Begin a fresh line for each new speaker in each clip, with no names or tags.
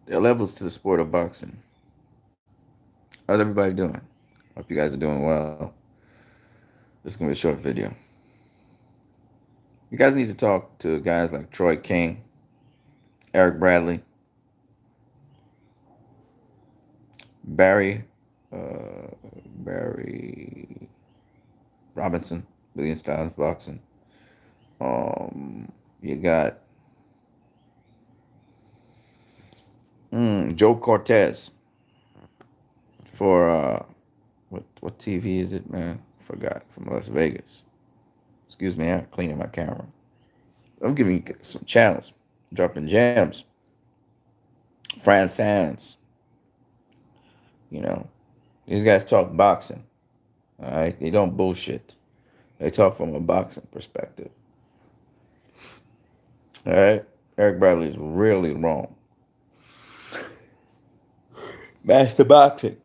There are levels to the sport of boxing. How's everybody doing? Hope you guys are doing well. This is gonna be a short video. You guys need to talk to guys like Troy King, Eric Bradley, Barry, Barry Robinson, Billion Styles Boxing. You got Joe Cortez for what TV is it, man? Forgot, from Las Vegas. Excuse me, I'm cleaning my camera. I'm giving you some channels, dropping gems. Fran Sands, you know, these guys talk boxing. All right, they don't bullshit. They talk from a boxing perspective. All right, Eric Bradley is really wrong. Master Boxing.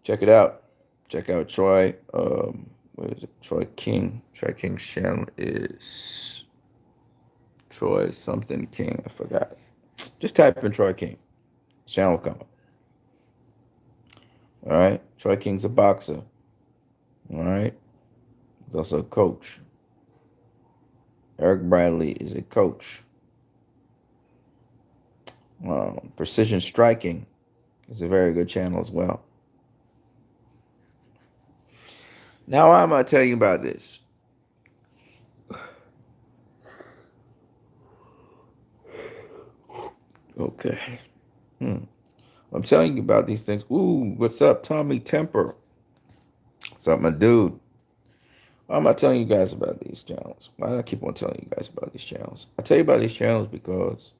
Check it out. Check out Troy. What is it? Troy King. Troy King's channel is Troy something King. I forgot. Just type in Troy King. Channel will come up. All right. Troy King's a boxer. All right. He's also a coach. Eric Bradley is a coach. Precision Striking is a very good channel as well. Now I'm gonna tell you about this. Okay. I'm telling you about these things. Ooh, what's up, Tommy Temper? What's up, my dude? Why am I telling you guys about these channels? Why do I keep on telling you guys about these channels? I tell you about these channels because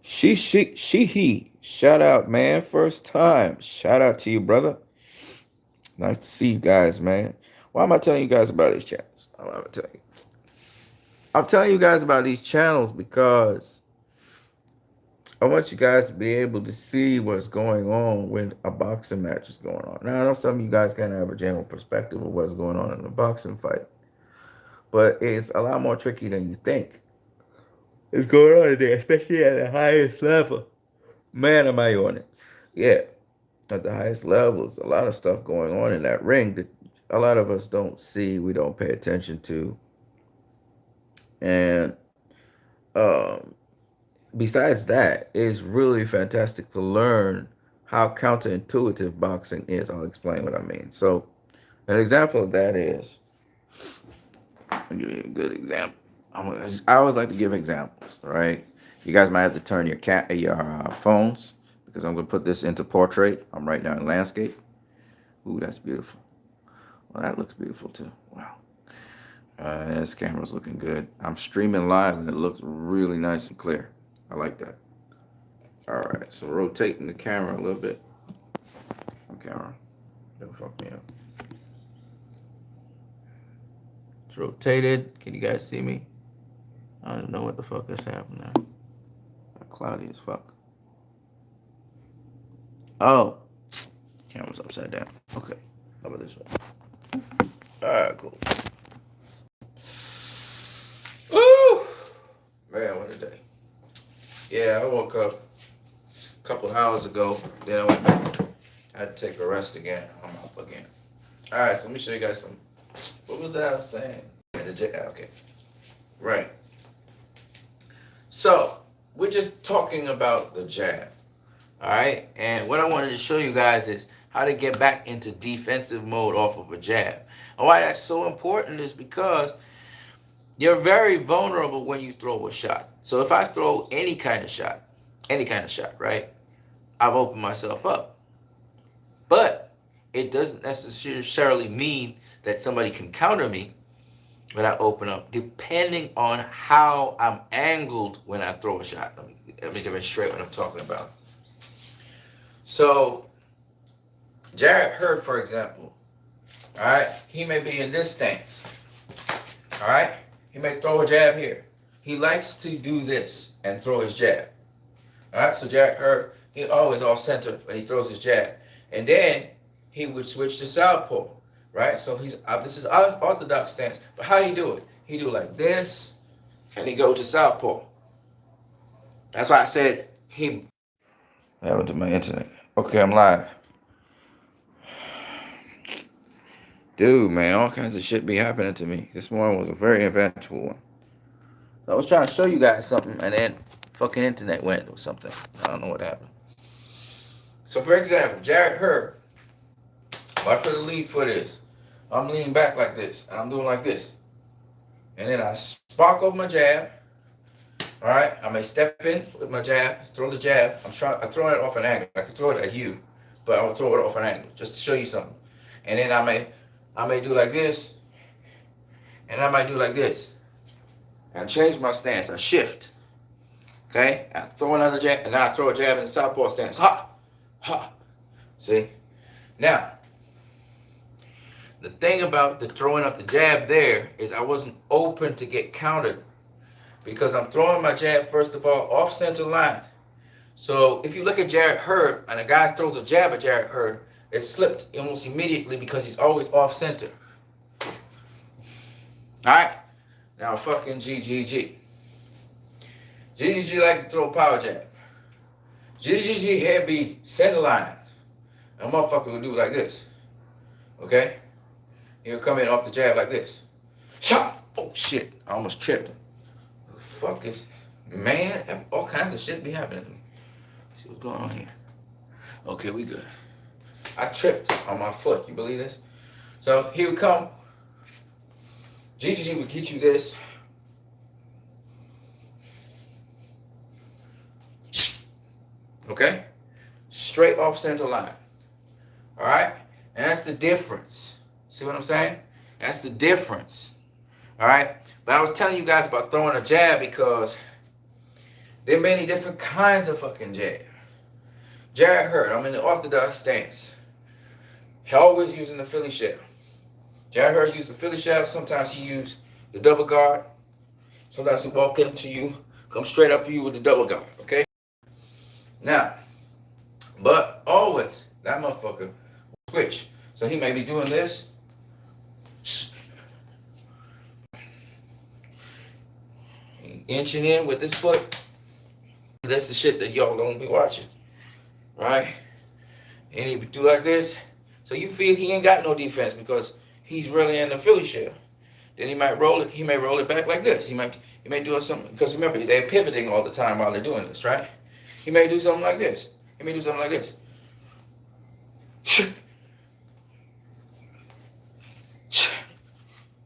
he. Shout out, man. First time. Shout out to you, brother. Nice to see you guys, man. Why am I telling you guys about these channels? I'm telling you guys about these channels because I want you guys to be able to see what's going on when a boxing match is going on. Now, I know some of you guys kind of have a general perspective of what's going on in a boxing fight, but it's a lot more tricky than you think. It's going on there, especially at the highest level. Man, am I on it? Yeah, at the highest levels, a lot of stuff going on in that ring that a lot of us don't see, we don't pay attention to. And um, besides that, it's really fantastic to learn how counterintuitive boxing is. I'll explain what I mean. So, an example of that is, I'll give you a good example. I always like to give examples, right? You guys might have to turn your phones because I'm going to put this into portrait. I'm right now in landscape. Ooh, that's beautiful. Well, that looks beautiful too. Wow. This camera's looking good. I'm streaming live and it looks really nice and clear. I like that. All right, so rotating the camera a little bit. Camera, don't fuck me up. It's rotated. Can you guys see me? I don't know what the fuck is happening now. Cloudy as fuck. Oh, camera's upside down. Okay, how about this one? All right, cool. Ooh, man, what a day. Yeah, I woke up a couple of hours ago. Then I went back. I had to take a rest again. I'm up again. All right, so let me show you guys some. What was that I was saying? Okay, right. So we're just talking about the jab. All right, and what I wanted to show you guys is how to get back into defensive mode off of a jab. And why that's so important is because you're very vulnerable when you throw a shot. So if I throw any kind of shot, right, I've opened myself up. But it doesn't necessarily mean that somebody can counter me when I open up, depending on how I'm angled when I throw a shot. Let me demonstrate what I'm talking about. So, Jarrett Hurd, for example, all right, he may be in this stance, all right? He may throw a jab here. He likes to do this and throw his jab, all right? So Jarrett Hurd, he always off center when he throws his jab. And then he would switch to southpaw, right? So this is orthodox stance. But how he do it? He do like this, and he go to southpaw. That's why I said What happened to my internet? Okay, I'm live. Dude, man, all kinds of shit be happening to me. This morning was a very eventful one. I was trying to show you guys something, and then fucking internet went or something. I don't know what happened. So, for example, Jarrett Hurd. Watch where the lead foot is. I'm leaning back like this, and I'm doing like this. And then I spark over my jab. All right, I may step in with my jab, throw the jab. I'm throwing it off an angle. I can throw it at you, but I'll throw it off an angle just to show you something. And then I may do like this, and I might do like this. And change my stance. I shift. Okay, I throw another jab, and then I throw a jab in the southpaw stance. Ha, ha. See? Now, the thing about the throwing up the jab there is I wasn't open to get countered because I'm throwing my jab, first of all, off center line. So if you look at Jarrett Hurd and a guy throws a jab at Jarrett Hurd, it slipped almost immediately because he's always off center. Alright? Now fucking GGG. GGG like to throw a power jab. GGG head be center line. And a motherfucker will do like this. Okay? He'll come in off the jab like this. Shot! Oh shit, I almost tripped him. The fuck is, man, all kinds of shit be happening to me. Let's see what's going on here. Okay, we good. I tripped on my foot, you believe this? So he would come, GGG would get you this. Okay? Straight off center line. Alright? And that's the difference. See what I'm saying? That's the difference. Alright? But I was telling you guys about throwing a jab because there are many different kinds of fucking jab. Jarrett Hurd, I'm in the orthodox stance. He always using the Philly shell. Jarrett Hurd used the Philly shell. Sometimes he used the double guard. Sometimes he walk into you, come straight up to you with the double guard. Okay? Now, but always, that motherfucker will switch. So he may be doing this. Inching in with this foot. That's the shit that y'all don't be watching. Right? And he do like this. So you feel he ain't got no defense because he's really in the Philly shell. Then he might roll it. He may roll it back like this. He may do something. Because remember, they're pivoting all the time while they're doing this, right? He may do something like this. He may do something like this.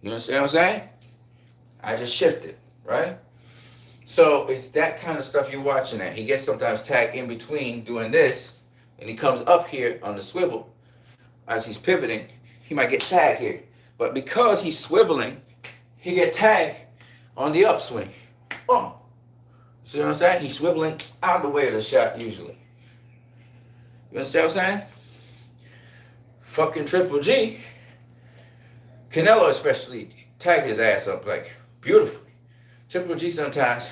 You understand what I'm saying? I just shifted, right? So it's that kind of stuff you're watching at. He gets sometimes tagged in between doing this, and he comes up here on the swivel. As he's pivoting, he might get tagged here. But because he's swiveling, he get tagged on the upswing. Oh. See what I'm saying? He's swiveling out of the way of the shot usually. You understand what I'm saying? Fucking Triple G, Canelo especially, tagged his ass up like beautifully. Triple G sometimes,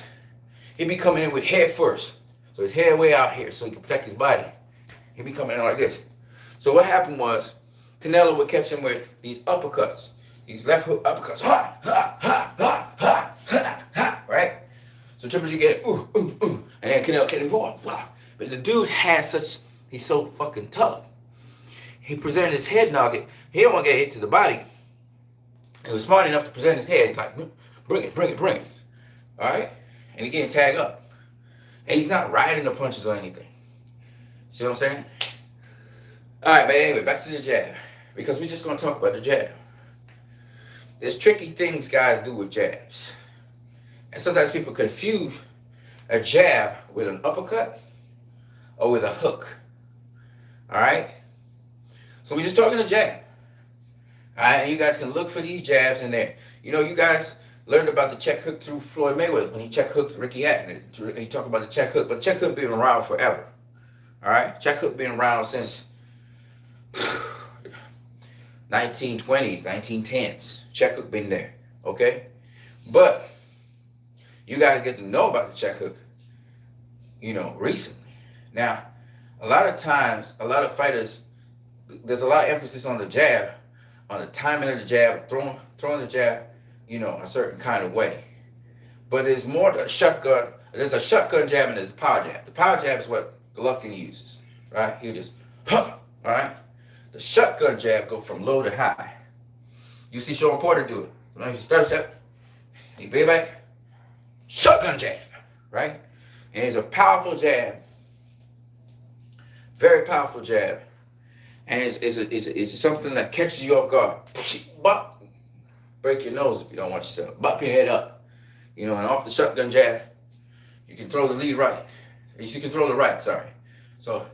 he be coming in with head first. So his head way out here so he can protect his body. He be coming in like this. So what happened was, Canelo would catch him with these uppercuts. These left hook uppercuts. Ha, ha, ha, ha, ha, ha, ha, right? So Triple G get ooh, ooh, ooh. And then Canelo get him, wow, wow. But the dude has such, he's so fucking tough. He presented his head nugget. He don't want to get hit to the body. He was smart enough to present his head like, bring it, bring it, bring it. All right? And he getting tagged up. And he's not riding the punches or anything. See what I'm saying? All right, but anyway, back to the jab. Because we're just going to talk about the jab. There's tricky things guys do with jabs. And sometimes people confuse a jab with an uppercut or with a hook. All right? So we're just talking the jab. All right? And you guys can look for these jabs in there. You know, you guys learned about the check hook through Floyd Mayweather when he check hooked Ricky Hatton. He talked about the check hook. But check hook been around forever. All right? Check hook been around since 1920s, 1910s. Check hook been there. Okay? But you guys get to know about the check hook, you know, recently. Now, a lot of times, a lot of fighters, there's a lot of emphasis on the jab, on the timing of the jab, throwing the jab, you know, a certain kind of way. but it's more a shotgun. There's a shotgun jab and there's a power jab. The power jab is what Golovkin uses, right? He'll just, huh, all right? The shotgun jab go from low to high. You see Sean Porter do it. When he starts up, he bay back, shotgun jab, right? And it's a powerful jab, very powerful jab, and it's something that catches you off guard. Bop, break your nose if you don't watch yourself. Bop your head up, and off the shotgun jab, you can throw the lead right. You can throw the right, sorry. So,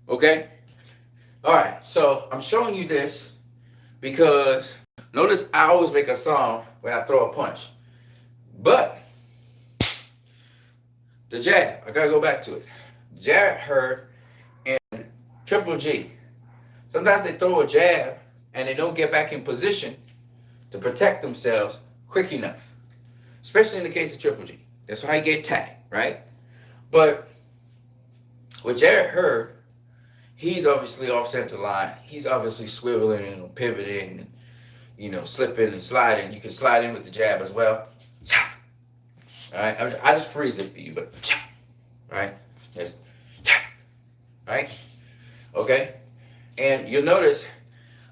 okay? All right, so I'm showing you this because notice I always make a song when I throw a punch. But the jab, I gotta go back to it. Jarrett Hurd and Triple G. Sometimes they throw a jab and they don't get back in position to protect themselves quick enough. Especially in the case of Triple G. That's why he get tagged, right? But with Jarrett Hurd, he's obviously off center line. He's obviously swiveling and pivoting and, slipping and sliding. You can slide in with the jab as well. All right, I just freeze it for you, but right, yes, right, okay. And you'll notice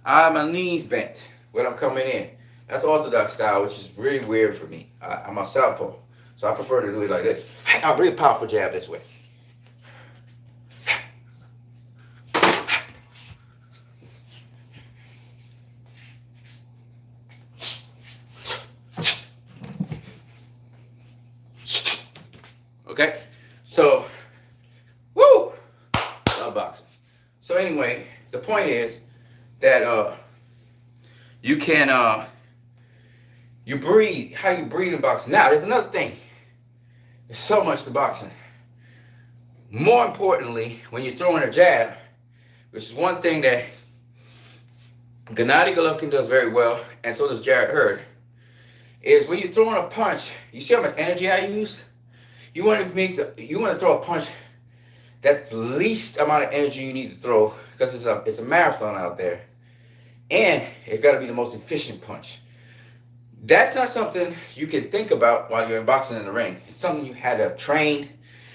I have my knees bent when I'm coming in. That's orthodox style, which is really weird for me. I'm a southpaw, so I prefer to do it like this. A really powerful jab this way. Okay, so, woo, love boxing. So anyway, the point is that you can you breathe, how you breathe in boxing. Now, there's another thing. There's so much to boxing. More importantly, when you're throwing a jab, which is one thing that Gennady Golovkin does very well, and so does Jarrett Hurd, is when you're throwing a punch, you see how much energy I use? You want to throw a punch that's the least amount of energy you need to throw because it's a marathon out there, and it got to be the most efficient punch. That's not something you can think about while you're in boxing in the ring. It's something you had to have trained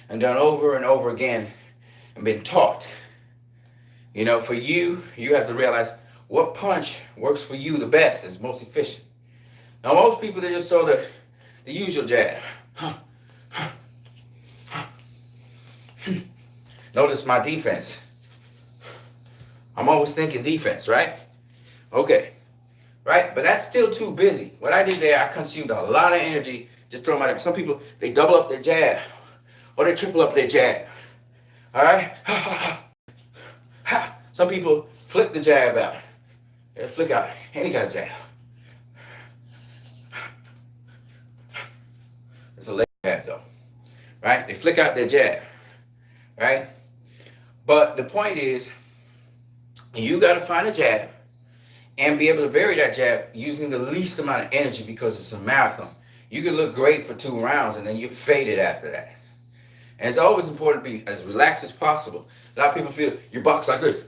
and done over and over again and been taught. For you have to realize what punch works for you the best and is most efficient. Now, most people, they just throw the usual jab. Notice my defense. I'm always thinking defense, right? Okay. Right? But that's still too busy. What I did there, I consumed a lot of energy just throwing my jab. Some people, they double up their jab or they triple up their jab. All right? Some people flick the jab out. They flick out any kind of jab. It's a leg jab, though. Right? They flick out their jab. Right? But the point is, you got to find a jab and be able to vary that jab using the least amount of energy because it's a marathon. You can look great for 2 rounds and then you're faded after that. And it's always important to be as relaxed as possible. A lot of people feel you box like this.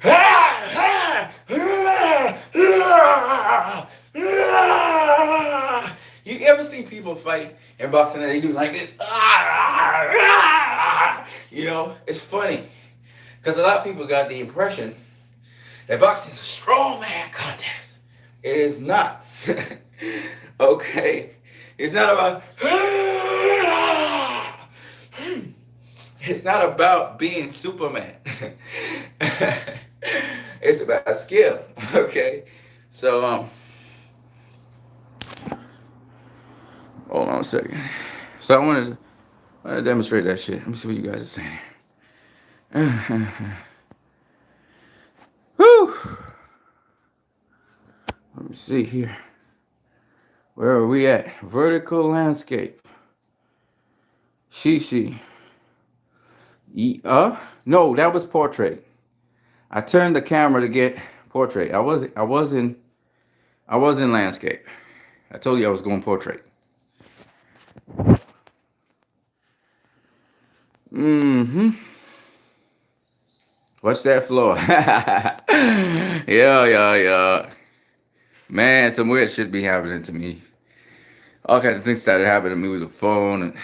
You ever see people fight in boxing and they do like this? It's funny. Because a lot of people got the impression that boxing is a strongman contest. It is not. Okay? It's not about... It's not about being Superman. It's about skill. Okay? So, hold on a second. So I want to demonstrate that shit. Let me see what you guys are saying. Whew. Let me see here. Where are we at? Vertical landscape. Shishi. No, that was portrait. I turned the camera to get portrait. I was in landscape. I told you I was going portrait. Watch that floor. Yeah. Man, some weird shit be happening to me. All kinds of things started happening to me with the phone, and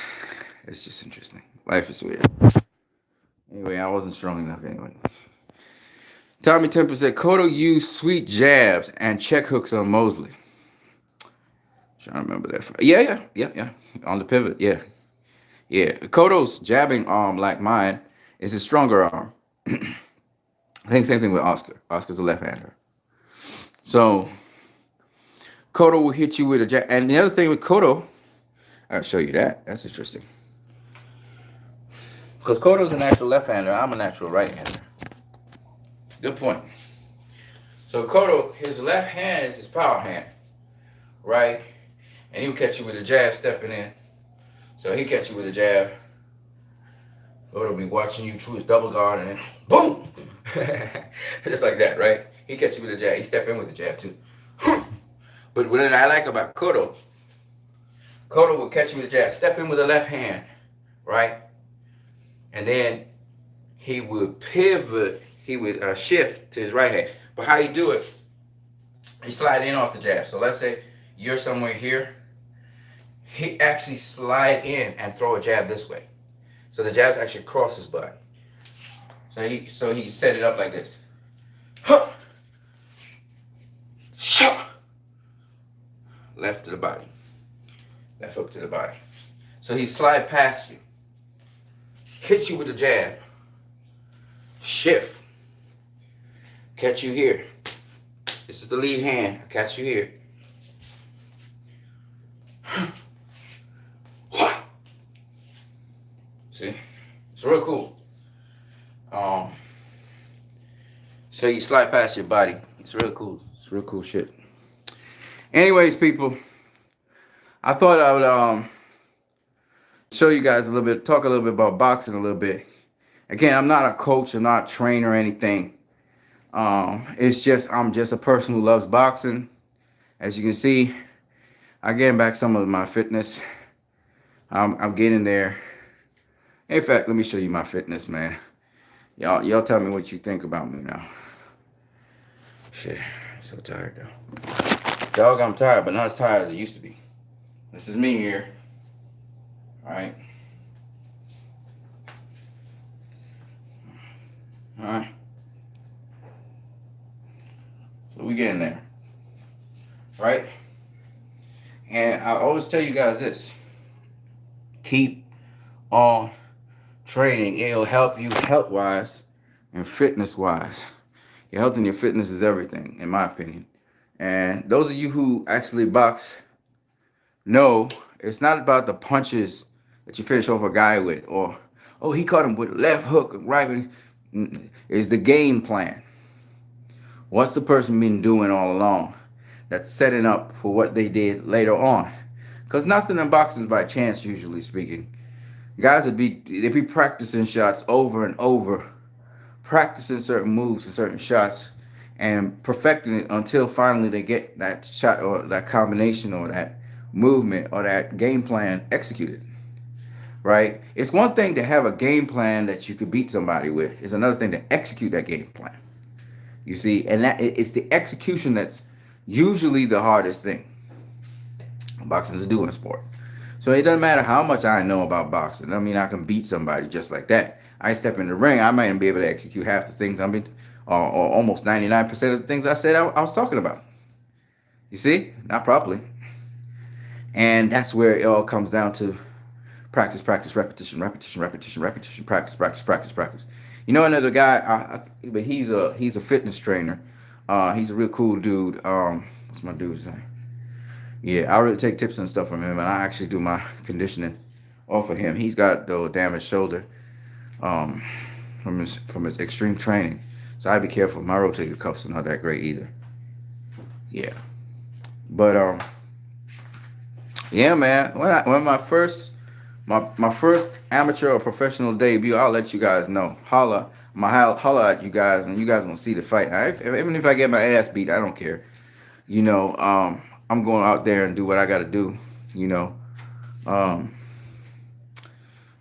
it's just interesting. Life is weird. Anyway, I wasn't strong enough anyway. Tommy Temple said Cotto used sweet jabs and check hooks on Mosley. Trying to remember that. Yeah. On the pivot, yeah. Yeah. Cotto's jabbing arm, like mine, is a stronger arm. I think same thing with Oscar. Oscar's a left-hander. So Cotto will hit you with a jab. And the other thing with Cotto, I'll show you that. That's interesting. Because Cotto's a natural left-hander. I'm a natural right-hander. Good point. So Cotto, his left hand is his power hand, right? And he'll catch you with a jab stepping in. So he catch you with a jab. Cotto be watching you through his double guard and then boom! Just like that, right? He catch you with a jab. He step in with a jab too. But what I like about Cotto, Cotto will catch you with a jab, step in with the left hand, right? And then he would pivot, he would shift to his right hand. But how you do it, he slide in off the jab. So let's say you're somewhere here. He actually slide in and throw a jab this way. So the jab's actually across his body. So he set it up like this. Huh. Shot. Left to the body. Left hook to the body. So he slide past you. Hit you with a jab. Shift. Catch you here. This is the lead hand. I catch you here. See? It's real cool. So you slide past your body. It's real cool. It's real cool shit. Anyways, people, I thought I would show you guys a little bit, talk a little bit about boxing a little bit. Again, I'm not a coach, I'm not a trainer or anything. It's just I'm just a person who loves boxing. As you can see, I'm getting back some of my fitness. I'm getting there. In fact, let me show you my fitness, man. Y'all tell me what you think about me now. Shit, I'm so tired though. Dog, I'm tired, but not as tired as it used to be. This is me here. Alright. Alright. So we getting there. Right? And I always tell you guys this. Keep on training. It'll help you health-wise and fitness-wise. Your health and your fitness is everything, in my opinion. And those of you who actually box know it's not about the punches that you finish off a guy with, or, oh, he caught him with a left hook, right. It's the game plan. What's the person been doing all along that's setting up for what they did later on? Because nothing in boxing is by chance, usually speaking. Guys they be practicing shots over and over, practicing certain moves and certain shots, and perfecting it until finally they get that shot or that combination or that movement or that game plan executed. Right? It's one thing to have a game plan that you could beat somebody with. It's another thing to execute that game plan. You see, and that it's the execution that's usually the hardest thing. Boxing is a doing sport. So it doesn't matter how much I know about boxing. I mean, I can beat somebody just like that. I step in the ring, I might even be able to execute half the things or almost 99% of the things I said I was talking about. You see? Not properly. And that's where it all comes down to practice, repetition, practice. You know, another guy, but he's a fitness trainer. He's a real cool dude. What's my dude's name? Yeah, I really take tips and stuff from him, and I actually do my conditioning off of him. He's got the damaged shoulder from his extreme training, so I'd be careful. My rotator cuffs are not that great either. Yeah, but yeah, man. When my first amateur or professional debut, I'll let you guys know. Holla at you guys, and you guys gonna see the fight. Even if I get my ass beat, I don't care. You know, I'm going out there and do what I got to do. You know,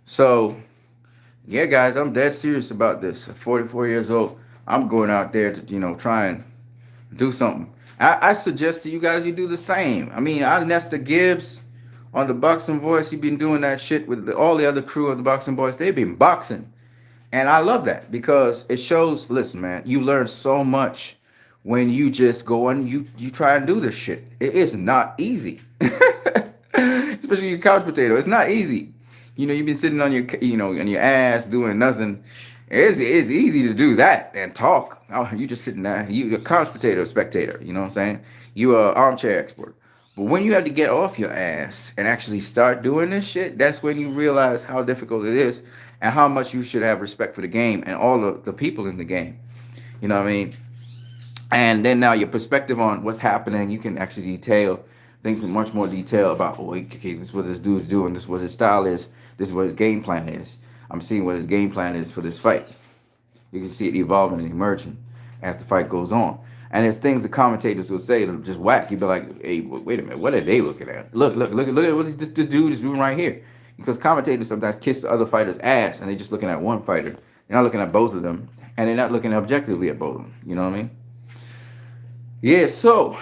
so yeah, guys, I'm dead serious about this. At 44 years old, I'm going out there to try and do something. I suggest to you guys you do the same. I mean, Nesta Gibbs, on the Boxing Voice. You've been doing that shit with all the other crew of the Boxing Boys. They've been boxing. And I love that because it shows, listen, man, you learn so much when you just go and you try and do this shit. It is not easy. Especially your couch potato. It's not easy. You've been sitting on on your ass doing nothing. It's easy to do that and talk. Oh, you just sitting there. You a couch potato spectator. You know what I'm saying? You a armchair expert. But when you have to get off your ass and actually start doing this shit, that's when you realize how difficult it is and how much you should have respect for the game and all the people in the game. You know what I mean? And then now your perspective on what's happening, you can actually detail things in much more detail about, oh, okay, this is what this dude's doing, this is what his style is, this is what his game plan is. I'm seeing what his game plan is for this fight. You can see it evolving and emerging as the fight goes on. And there's things the commentators will say that'll just whack. You'll be like, hey, wait a minute, what are they looking at? Look at what this dude is doing right here. Because commentators sometimes kiss the other fighter's ass and they're just looking at one fighter. They're not looking at both of them. And they're not looking objectively at both of them. You know what I mean? Yeah, so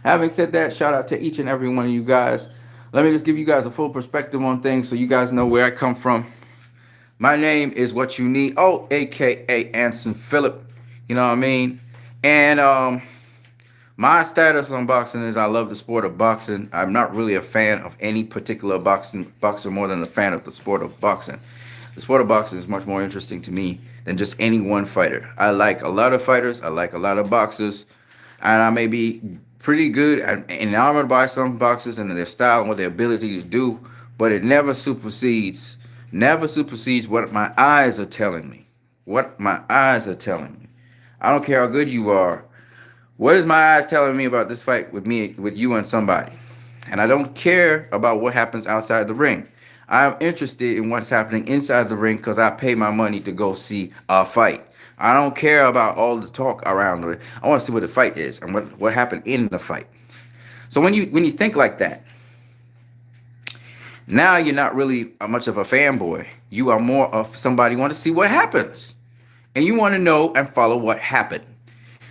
having said that, shout out to each and every one of you guys. Let me just give you guys a full perspective on things so you guys know where I come from. My name is What You Need. Oh, aka Anson Phillip. You know what I mean? And my status on boxing is I love the sport of boxing. I'm not really a fan of any particular boxer more than a fan of the sport of boxing. The sport of boxing is much more interesting to me than just any one fighter. I like a lot of fighters. I like a lot of boxers. And I may be pretty good and enamored by some boxers and their style and what their ability to do, but it never supersedes what my eyes are telling me. What my eyes are telling me. I don't care how good you are. What is my eyes telling me about this fight with you and somebody? And I don't care about what happens outside the ring. I'm interested in what's happening inside the ring because I pay my money to go see a fight. I don't care about all the talk around it. I want to see what the fight is and what happened in the fight. So when you think like that, now you're not really much of a fanboy. You are more of somebody who wants to see what happens. And you want to know and follow what happened.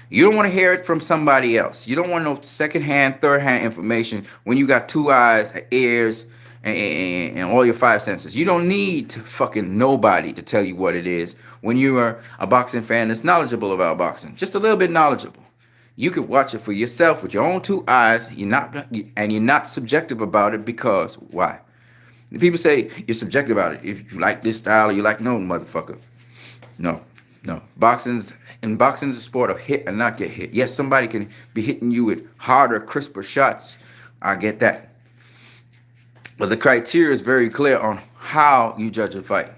You don't want to hear it from somebody else. You don't want no secondhand, third-hand information when you got two eyes, ears, and all your five senses. You don't need fucking nobody to tell you what it is when you are a boxing fan that's knowledgeable about boxing. Just a little bit knowledgeable. You could watch it for yourself with your own two eyes. You're not subjective about it because why? People say you're subjective about it. If you like this style or you like no motherfucker. No. Boxing's a sport of hit and not get hit. Yes, somebody can be hitting you with harder, crisper shots. I get that. But the criteria is very clear on how you judge a fight.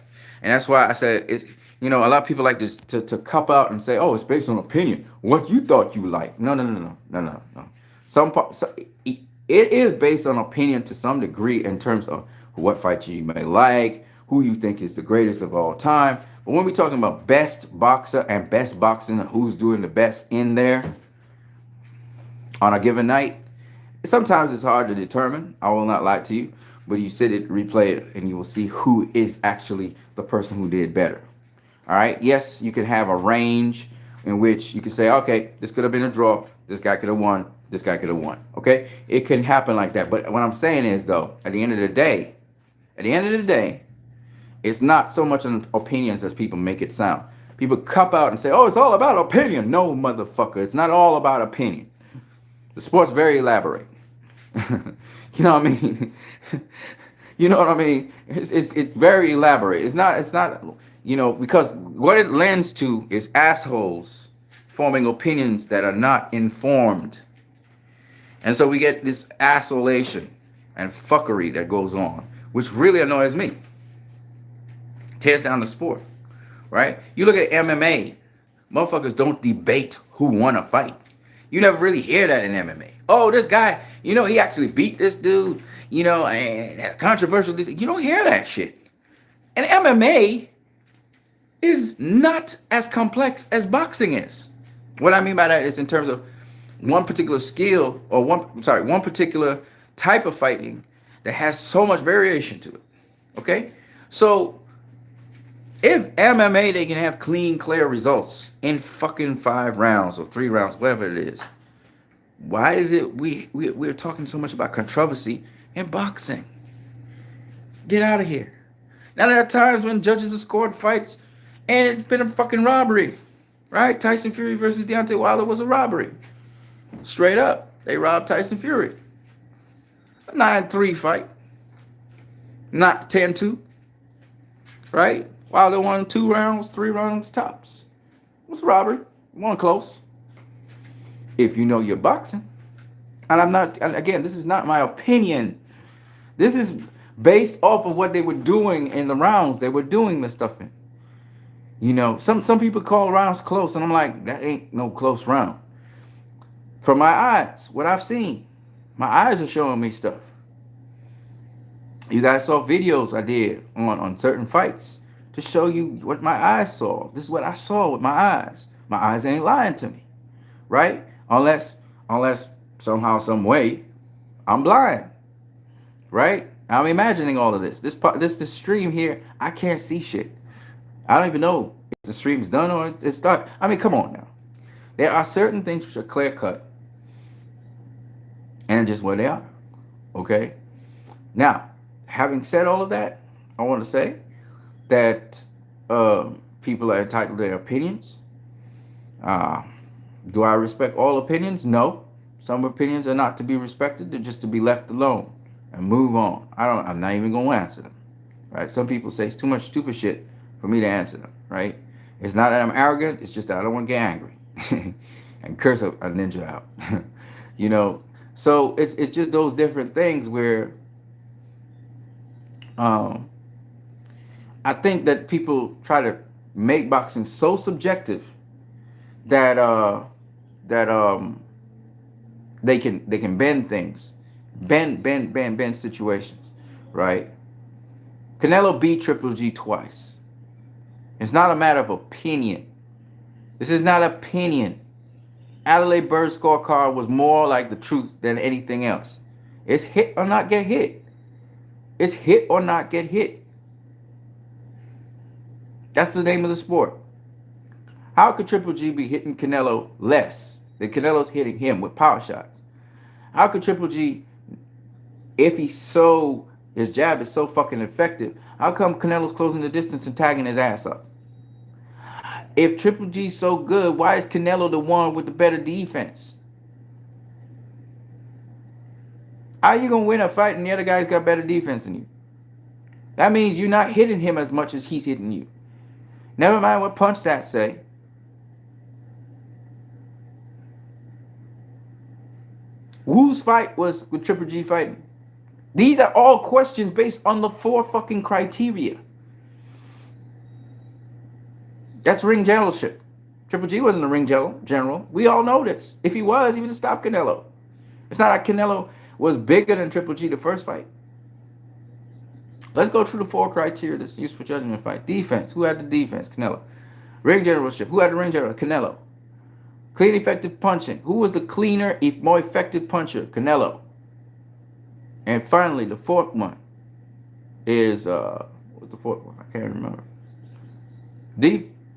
And that's why I said it's a lot of people like to cup out and say, oh, it's based on opinion. What you thought you liked. No. It is based on opinion to some degree in terms of what fight you may like, who you think is the greatest of all time. But when we're talking about best boxer and best boxing, who's doing the best in there on a given night, sometimes it's hard to determine. I will not lie to you. But you sit it, replay it, and you will see who is actually the person who did better. All right? Yes, you can have a range in which you can say, okay, this could have been a draw. This guy could have won. This guy could have won. Okay? It can happen like that. But what I'm saying is, though, at the end of the day, it's not so much on opinions as people make it sound. People cup out and say, oh, it's all about opinion. No, motherfucker. It's not all about opinion. The sport's very elaborate. You know what I mean? You know what I mean? It's very elaborate. It's not, because what it lends to is assholes forming opinions that are not informed. And so we get this assolation and fuckery that goes on, which really annoys me. Tears down the sport, right? You look at MMA, motherfuckers don't debate who won a fight. You never really hear that in MMA. Oh, this guy, he actually beat this dude, and controversial. You don't hear that shit. And MMA is not as complex as boxing is. What I mean by that is in terms of one particular skill or one particular type of fighting that has so much variation to it. Okay? So if MMA, they can have clean, clear results in fucking 5 rounds or 3 rounds, whatever it is. Why is it we're talking so much about controversy in boxing? Get out of here. Now there are times when judges have scored fights and it's been a fucking robbery. Right? Tyson Fury versus Deontay Wilder was a robbery. Straight up. They robbed Tyson Fury. A 9-3 fight. Not 10-2. Right? Wilder won 2 rounds, 3 rounds tops. It was a robbery. One close. If you know your boxing. And I'm not, again, this is not my opinion. This is based off of what they were doing in the rounds. They were doing this stuff in. You know, some people call rounds close, and I'm like, that ain't no close round. From my eyes, what I've seen, my eyes are showing me stuff. You guys saw videos I did on certain fights to show you what my eyes saw. This is what I saw with my eyes. My eyes ain't lying to me, right? Unless somehow, some way, I'm blind, right? I'm imagining all of this. This stream here, I can't see shit. I don't even know if the stream's done or it's done. I mean, come on now. There are certain things which are clear cut and just where they are. Okay? Now, having said all of that, I want to say that people are entitled to their opinions. Do I respect all opinions? No. Some opinions are not to be respected. They're just to be left alone and move on. I'm not even going to answer them. Right? Some people say it's too much stupid shit for me to answer them, right? It's not that I'm arrogant, it's just that I don't want to get angry and curse a ninja out. You know, so it's just those different things where I think that people try to make boxing so subjective that they can bend things, bend situations, right? Canelo beat Triple G twice. It's not a matter of opinion. This is not opinion. Adelaide Bird's scorecard was more like the truth than anything else. It's hit or not get hit. It's hit or not get hit. That's the name of the sport. How could Triple G be hitting Canelo less than Canelo's hitting him with power shots? How could Triple G, if his jab is so fucking effective, how come Canelo's closing the distance and tagging his ass up? If Triple G's so good, why is Canelo the one with the better defense? How are you going to win a fight and the other guy's got better defense than you? That means you're not hitting him as much as he's hitting you. Never mind what punch stats say. Whose fight was with Triple G fighting? These are all questions based on the 4 fucking criteria. That's ring generalship. Triple G wasn't a ring general. We all know this. If he was, he would have stopped Canelo. It's not like Canelo was bigger than Triple G the first fight. Let's go through the 4 criteria that's used for judging a fight. Defense. Who had the defense? Canelo. Ring generalship. Who had the ring general? Canelo. Clean, effective punching. Who was the cleaner, more effective puncher? Canelo. And finally, the 4th one is, what's the 4th one? I can't remember.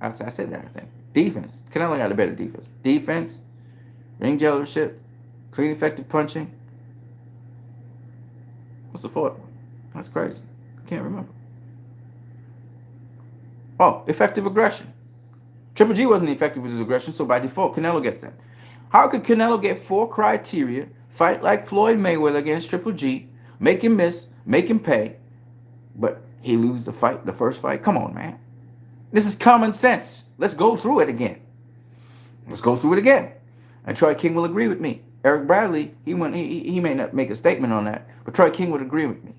I said that, I think. Defense. Canelo got a better defense. Defense, ring generalship, clean, effective punching. What's the 4th one? That's crazy. I can't remember. Oh, effective aggression. Triple G wasn't effective with his aggression, so by default, Canelo gets that. How could Canelo get 4 criteria, fight like Floyd Mayweather against Triple G, make him miss, make him pay, but he lose the fight, the first fight? Come on, man. This is common sense. Let's go through it again. And Troy King will agree with me. Eric Bradley, he may not make a statement on that, but Troy King would agree with me.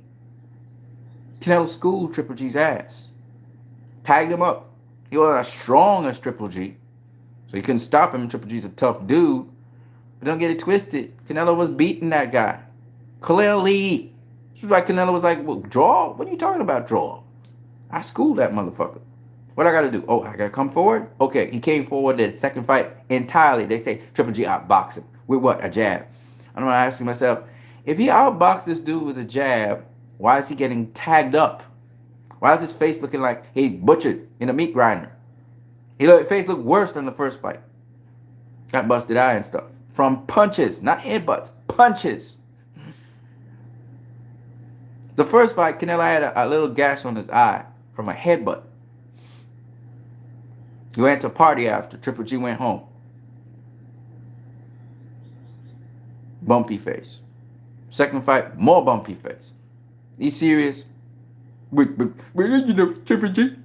Canelo schooled Triple G's ass. Tagged him up. He wasn't as strong as Triple G, so he couldn't stop him. Triple G's a tough dude. But don't get it twisted. Canelo was beating that guy. Clearly. This is why Canelo was like, well, draw? What are you talking about, draw? I schooled that motherfucker. What I got to do? Oh, I got to come forward? Okay, he came forward the second fight entirely. They say Triple G outboxed him. With what? A jab. I'm asking myself, if he outboxed this dude with a jab, why is he getting tagged up? Why is his face looking like he butchered in a meat grinder? His face looked worse than the first fight. Got busted eye and stuff. from punches, not headbutts, punches. The first fight, Canelo had a little gash on his eye from a headbutt. He went to party after. Triple G went home. Bumpy face. Second fight, more bumpy face. He's serious. But you know, Triple G.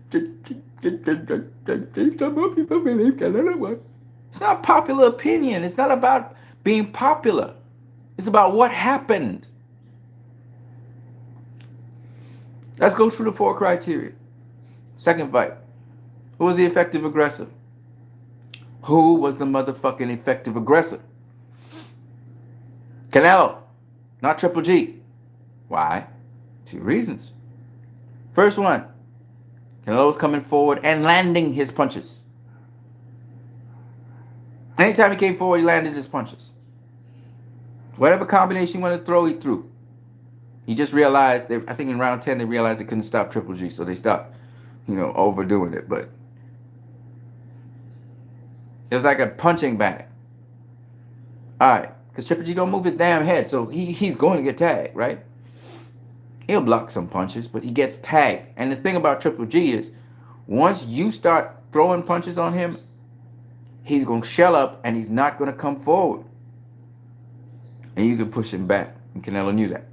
It's not popular opinion. It's not about being popular. It's about what happened. Let's go through the 4 criteria. Second fight. Who was the effective aggressor? Who was the motherfucking effective aggressor? Canelo, not Triple G. Why? 2 reasons. First one, Canelo was coming forward and landing his punches. Anytime he came forward, he landed his punches. Whatever combination he wanted to throw, he threw. He just realized, I think in round 10, they realized they couldn't stop Triple G, so they stopped, overdoing it. But it was like a punching bag. All right, because Triple G don't move his damn head, so he's going to get tagged, right? He'll block some punches, but he gets tagged. And the thing about Triple G is, once you start throwing punches on him, he's going to shell up and he's not going to come forward. And you can push him back. And Canelo knew that.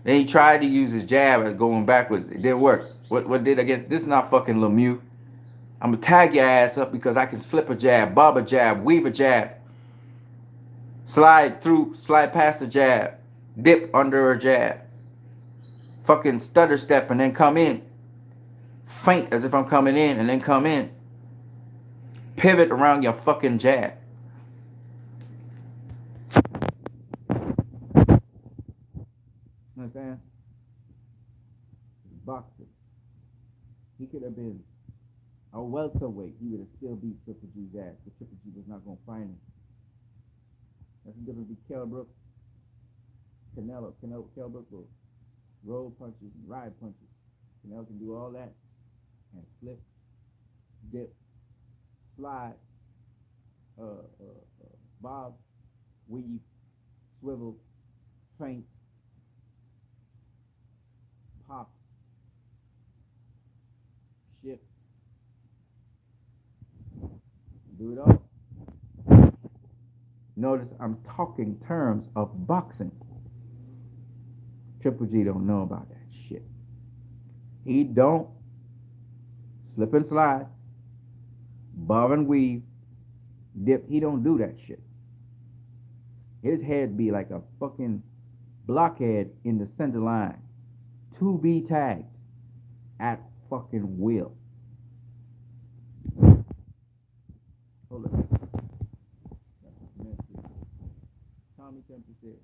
Then he tried to use his jab as going backwards. It didn't work. What did against? This is not fucking Lemieux. I'm going to tag your ass up because I can slip a jab, bob a jab, weave a jab, slide past a jab, dip under a jab, fucking stutter step and then come in, feint as if I'm coming in and then come in, pivot around your fucking jab. You understand? Boxing. He could have been a welterweight. He would have still beat Triple G's ass, but Triple G was not going to find him. That's the difference between Kell Brook, Canelo. Kell Brook will roll punches and ride punches. Canelo can do all that and slip, dip, slide, bob, weave, swivel, feint, pop, shift. Do it all. Notice I'm talking terms of boxing. Triple G don't know about that shit. He don't slip and slide, bob and weave, dip. He don't do that shit. His head be like a fucking blockhead in the center line, to be tagged at fucking will. Hold up. Tommy Temple said,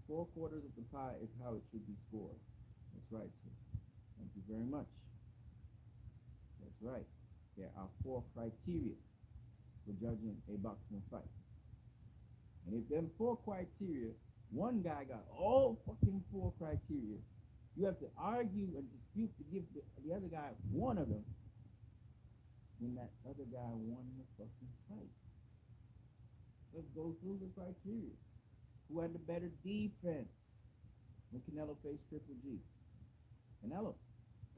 4 quarters of the pie is how it should be scored. That's right, sir. Thank you very much. That's right. There are 4 criteria for judging a boxing fight. And if them 4 criteria, one guy got all fucking 4 criteria, you have to argue and dispute to give the other guy one of them, then that other guy won the fucking fight. Let's go through the criteria. Who had the better defense when Canelo faced Triple G? Canelo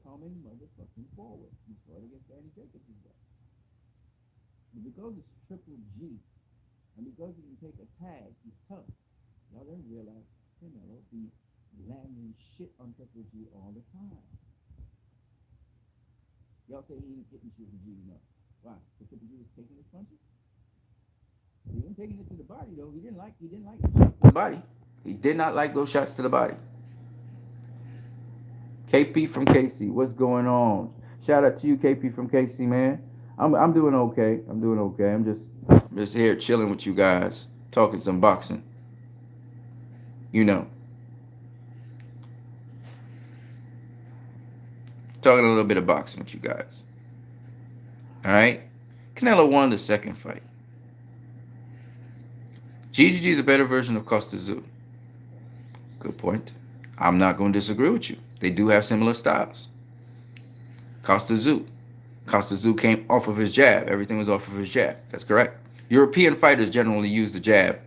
coming motherfucking forward. You saw it against Danny Jacobs. But because it's Triple G, and because he can take a tag, he's tough. Y'all didn't realize Canelo be landing shit on Triple G all the time. Y'all say he ain't getting Triple G enough. Why? Because Triple G was taking his punches? He wasn't taking it to the body though. He didn't like the shots to the body. He did not like those shots to the body. KP from KC, what's going on? Shout out to you, KP from KC, man. I'm doing okay. I'm just here chilling with you guys, talking some boxing. Talking a little bit of boxing with you guys. All right. Canelo won the second fight. GGG is a better version of Costa Tszyu. Good point. I'm not going to disagree with you. They do have similar styles. Costa Tszyu came off of his jab. Everything was off of his jab. That's correct. European fighters generally use the jab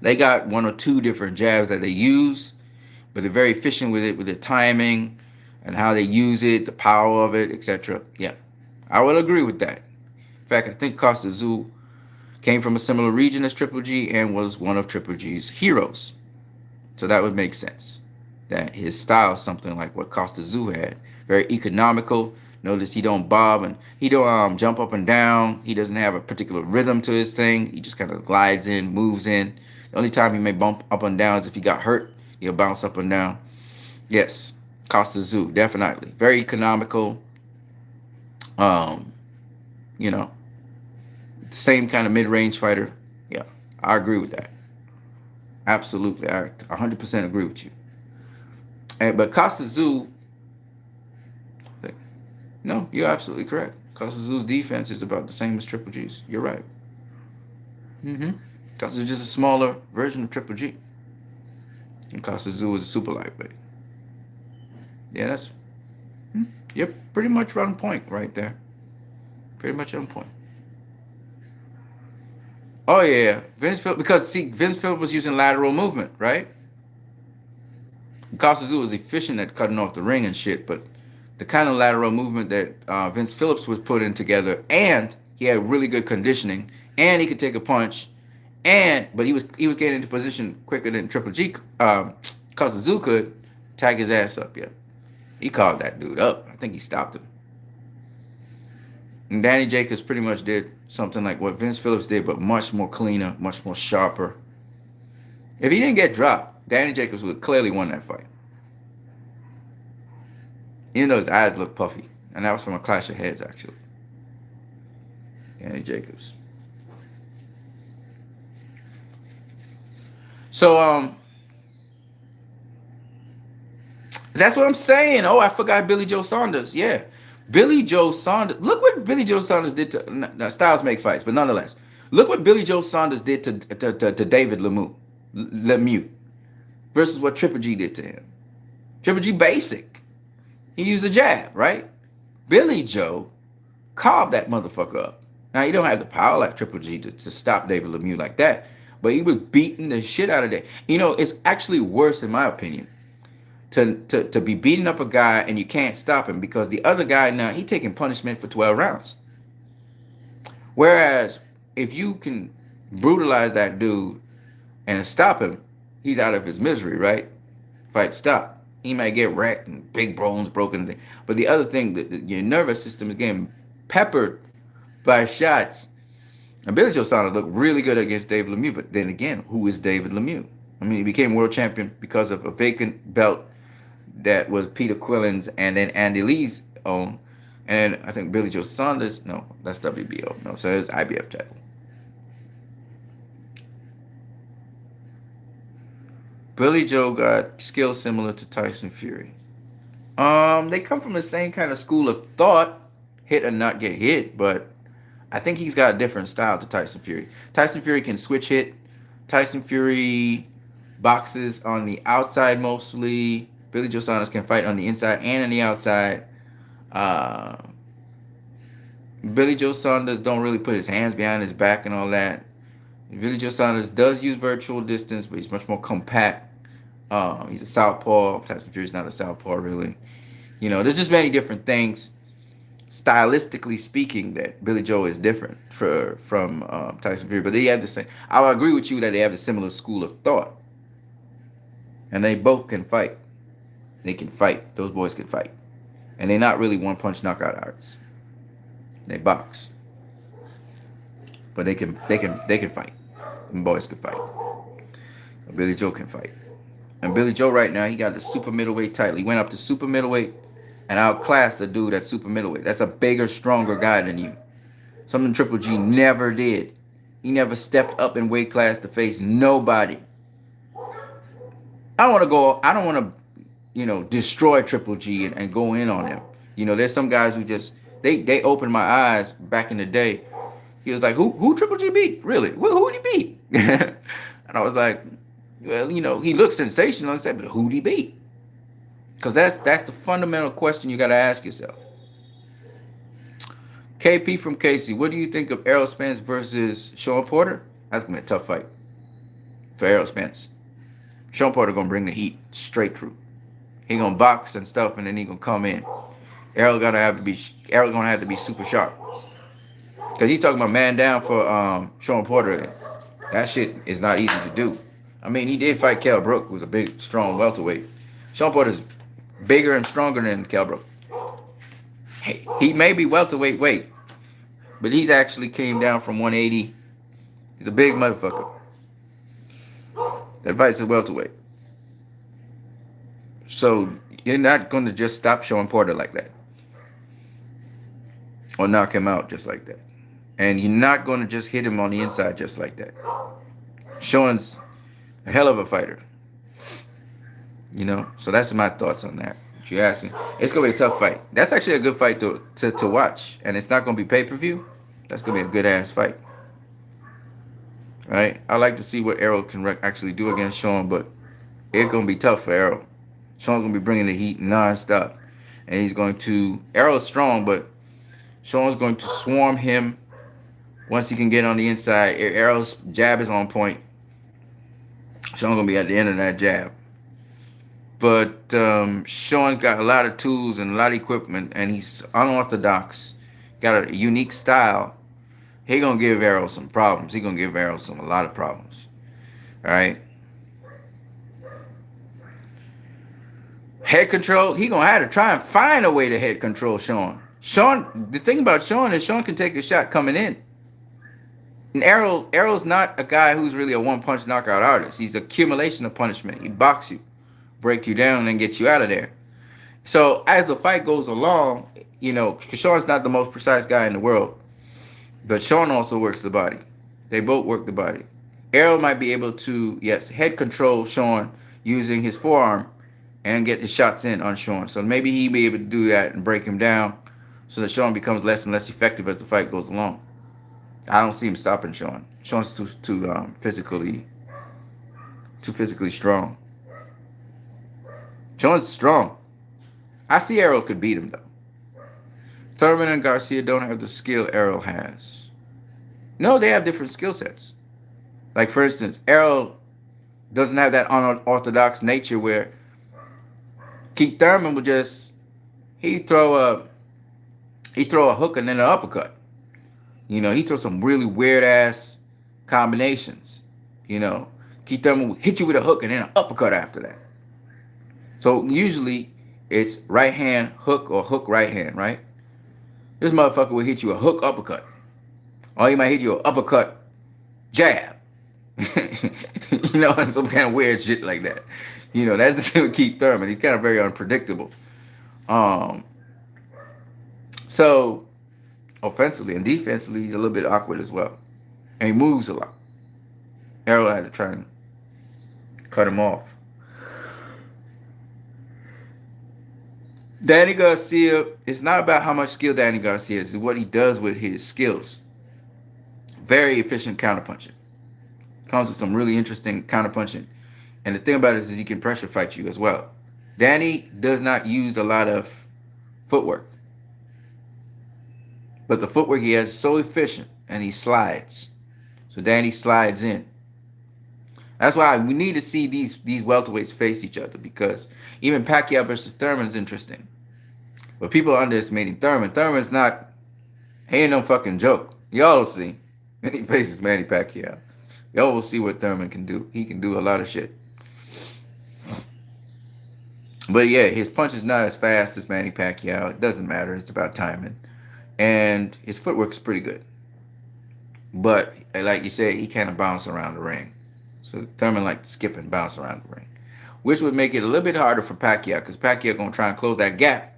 They got one or two different jabs that they use, but they're very efficient with it, with the timing and how they use it, the power of it, etc. Yeah, I would agree with that. In fact, I think Costa Azul came from a similar region as Triple G and was one of Triple G's heroes. So that would make sense. That his style is something like what Costa Azul had. Very economical. Notice he don't bob and he don't jump up and down. He doesn't have a particular rhythm to his thing. He just kind of glides in, moves in. The only time he may bump up and down is if he got hurt. He'll bounce up and down. Yes, Costa Azul, definitely. Very economical. Um, you know, same kind of mid-range fighter. Yeah, I agree with that. Absolutely. I 100% agree with you. But Costa Azul, no, you're absolutely correct. Costa Azul's defense is about the same as Triple G's. You're right. Mm-hmm. Costa is just a smaller version of Triple G. And Costa Azul is a super lightweight. Yeah, you're pretty much on point right there. Pretty much on point. Oh yeah, Vince Phillips, because see, Vince Phillips was using lateral movement, right? Costa Azul was efficient at cutting off the ring and shit, but the kind of lateral movement that Vince Phillips was putting together, and he had really good conditioning, and he could take a punch, but he was getting into position quicker than Triple G. Costa Azul could tag his ass up. Yeah, he called that dude up. I think he stopped him. And Danny Jacobs pretty much did something like what Vince Phillips did, but much more cleaner, much more sharper. If he didn't get dropped, Danny Jacobs would have clearly won that fight. Even though his eyes looked puffy. And that was from a clash of heads, actually. Danny Jacobs. So, that's what I'm saying. Oh, I forgot Billy Joe Saunders. Yeah. Billy Joe Saunders. Look what Billy Joe Saunders did to Styles make fights, but nonetheless, look what Billy Joe Saunders did to David Lemieux versus what Triple G did to him. Triple G basic. He used a jab, right? Billy Joe carved that motherfucker up. Now he don't have the power like Triple G to stop David Lemieux like that, but he was beating the shit out of that. You know, it's actually worse in my opinion to be beating up a guy and you can't stop him because the other guy now he taking punishment for 12 rounds. Whereas if you can brutalize that dude and stop him, he's out of his misery, right? Fight stop. He might get wrecked and big bones broken. But the other thing, your nervous system is getting peppered by shots. And Billy Joe Saunders looked really good against David Lemieux. But then again, who is David Lemieux? I mean, he became world champion because of a vacant belt that was Peter Quillen's and then Andy Lee's own. And I think Billy Joe Saunders, no, that's WBO. No, so it's IBF title. Billy Joe got skills similar to Tyson Fury. They come from the same kind of school of thought, hit or not get hit, but I think he's got a different style to Tyson Fury. Tyson Fury can switch hit. Tyson Fury boxes on the outside mostly. Billy Joe Saunders can fight on the inside and on the outside. Uh, Billy Joe Saunders don't really put his hands behind his back and all that. Billy Joe Saunders does use virtual distance, but he's much more compact. He's a southpaw. Tyson Fury's not a southpaw, really. You know, there's just many different things, stylistically speaking, that Billy Joe is different from Tyson Fury. But they have the same. I agree with you that they have a similar school of thought, and they both can fight. They can fight. Those boys can fight, and they're not really one-punch knockout artists. They box, but they can fight. And boys can fight. Billy Joe can fight. And Billy Joe right now, he got the super middleweight title. He went up to super middleweight and outclassed the dude at super middleweight. That's a bigger, stronger guy than you. Something Triple G never did. He never stepped up in weight class to face nobody. I don't want to, destroy Triple G and go in on him. You know, there's some guys who just, they opened my eyes back in the day. He was like, who Triple G beat? Really? Who did he beat? And I was like, well, he looked sensational and said, but who'd he beat? Because that's the fundamental question you got to ask yourself. KP from Casey, what do you think of Errol Spence versus Sean Porter? That's going to be a tough fight. for Errol Spence. Sean Porter gonna bring the heat straight through. He gonna box and stuff, and then he gonna come in. Errol gonna have to be super sharp. Cause he's talking about man down for Sean Porter. That shit is not easy to do. I mean, he did fight Kell Brook, who's a big, strong welterweight. Sean Porter's bigger and stronger than Kell Brook. He may be welterweight weight, but he's actually came down from 180. He's a big motherfucker. That fights a welterweight. So you're not going to just stop Sean Porter like that, or knock him out just like that. And you're not going to just hit him on the inside just like that. Sean's a hell of a fighter. You know, so that's my thoughts on that. If you ask me, it's gonna be a tough fight. That's actually a good fight to watch, and it's not gonna be pay-per-view. That's gonna be a good ass fight. Right? I like to see what Errol can actually do against Sean, but it's gonna be tough for Errol. Sean's gonna be bringing the heat non-stop, and he's going to. Errol's strong, but Sean's going to swarm him once he can get on the inside. Errol's jab is on point. Sean's gonna be at the end of that jab. But Sean's got a lot of tools and a lot of equipment, and he's unorthodox. Got a unique style. He gonna give Errol some problems. He gonna give Errol a lot of problems. All right. Head control. He gonna have to try and find a way to head control Sean. The thing about Sean is Sean can take a shot coming in. And Errol's not a guy who's really a one-punch knockout artist. He's accumulation of punishment. He box you, break you down, and get you out of there. So as the fight goes along, you know, Sean's not the most precise guy in the world, but Sean also works the body. They both work the body. Errol might be able to, yes, head control Sean using his forearm and get the shots in on Sean. So maybe he'll be able to do that and break him down so that Sean becomes less and less effective as the fight goes along. I don't see him stopping Sean. Sean's too physically strong. Sean's strong. I see Errol could beat him, though. Thurman and Garcia don't have the skill Errol has. No, they have different skill sets. Like, for instance, Errol doesn't have that unorthodox nature where Keith Thurman would just, he'd throw a hook and then an uppercut. You know, he throws some really weird-ass combinations. You know, Keith Thurman will hit you with a hook and then an uppercut after that. So usually it's right hand hook or hook right hand, right? This motherfucker will hit you a hook uppercut. Or he might hit you an uppercut jab. You know, some kind of weird shit like that. You know, that's the thing with Keith Thurman. He's kind of very unpredictable. So offensively and defensively, he's a little bit awkward as well. And he moves a lot. Errol had to try and cut him off. Danny Garcia, it's not about how much skill Danny Garcia is. It's what he does with his skills. Very efficient counterpunching. Comes with some really interesting counterpunching. And the thing about it is he can pressure fight you as well. Danny does not use a lot of footwork. But the footwork he has is so efficient, and he slides. So Danny slides in. That's why we need to see these welterweights face each other, because even Pacquiao versus Thurman is interesting. But people are underestimating Thurman. Thurman's not, he ain't no fucking joke. Y'all will see when he faces Manny Pacquiao. Y'all will see what Thurman can do. He can do a lot of shit. But yeah, his punch is not as fast as Manny Pacquiao. It doesn't matter. It's about timing. And his footwork's pretty good. But like you said, he kind of bounces around the ring. So Thurman likes to skip and bounce around the ring, which would make it a little bit harder for Pacquiao, because Pacquiao going to try and close that gap.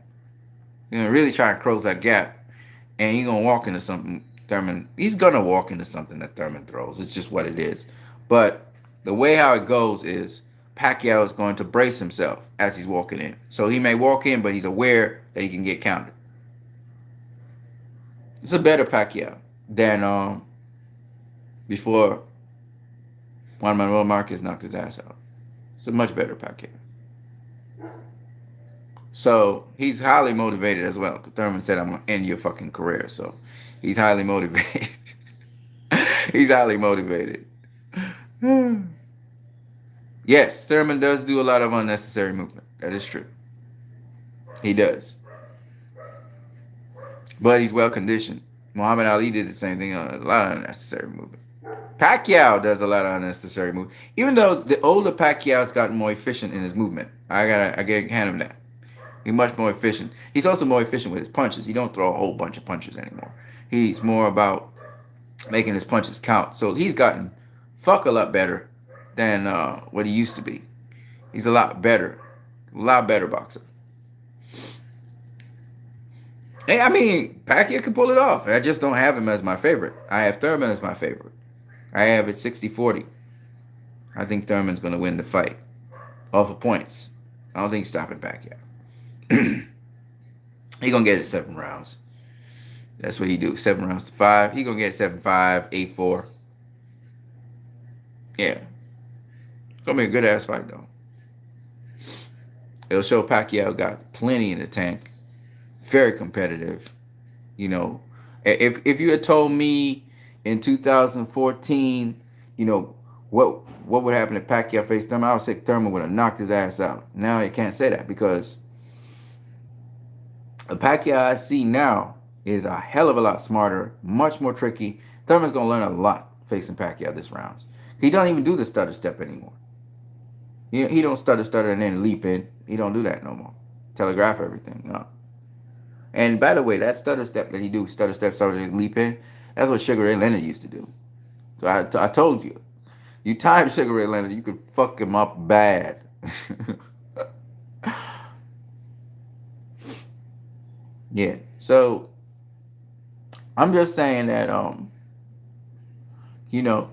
He's going to really try and close that gap. And he's going to walk into something he's going to walk into something that Thurman throws. It's just what it is. But the way how it goes is Pacquiao is going to brace himself as he's walking in. So he may walk in, but he's aware that he can get countered. It's a better Pacquiao than before Juan Manuel Marquez knocked his ass out. It's a much better Pacquiao. So he's highly motivated as well. Thurman said, I'm going to end your fucking career. So he's highly motivated. He's highly motivated. Yes, Thurman does do a lot of unnecessary movement. That is true. He does. But he's well conditioned. Muhammad Ali did the same thing on a lot of unnecessary movement. Pacquiao does a lot of unnecessary movement. Even though the older Pacquiao's gotten more efficient in his movement. I gotta hand him that. He's much more efficient. He's also more efficient with his punches. He don't throw a whole bunch of punches anymore. He's more about making his punches count. So he's gotten fuck a lot better than what he used to be. He's a lot better boxer. Hey, I mean, Pacquiao can pull it off. I just don't have him as my favorite. I have Thurman as my favorite. I have it 60-40. I think Thurman's going to win the fight off of points. I don't think he's stopping Pacquiao. He going to get it 7 rounds. That's what he do. 7 rounds to 5. He going to get 7-5, 8-4. Yeah. It's going to be a good ass fight, though. It'll show Pacquiao got plenty in the tank. Very competitive. You know, if you had told me in 2014, you know, what would happen if Pacquiao faced Thurman, I would say Thurman would have knocked his ass out. Now you can't say that because the Pacquiao I see now is a hell of a lot smarter, much more tricky. Thurman's gonna learn a lot facing Pacquiao this rounds. He don't even do the stutter step anymore. He don't stutter and then leap in. He don't do that no more. Telegraph everything. No. And by the way, that stutter step that he do, stutter step, stutter leap in, that's what Sugar Ray Leonard used to do. So I told you, you time Sugar Ray Leonard, you could fuck him up bad. Yeah. So I'm just saying that you know,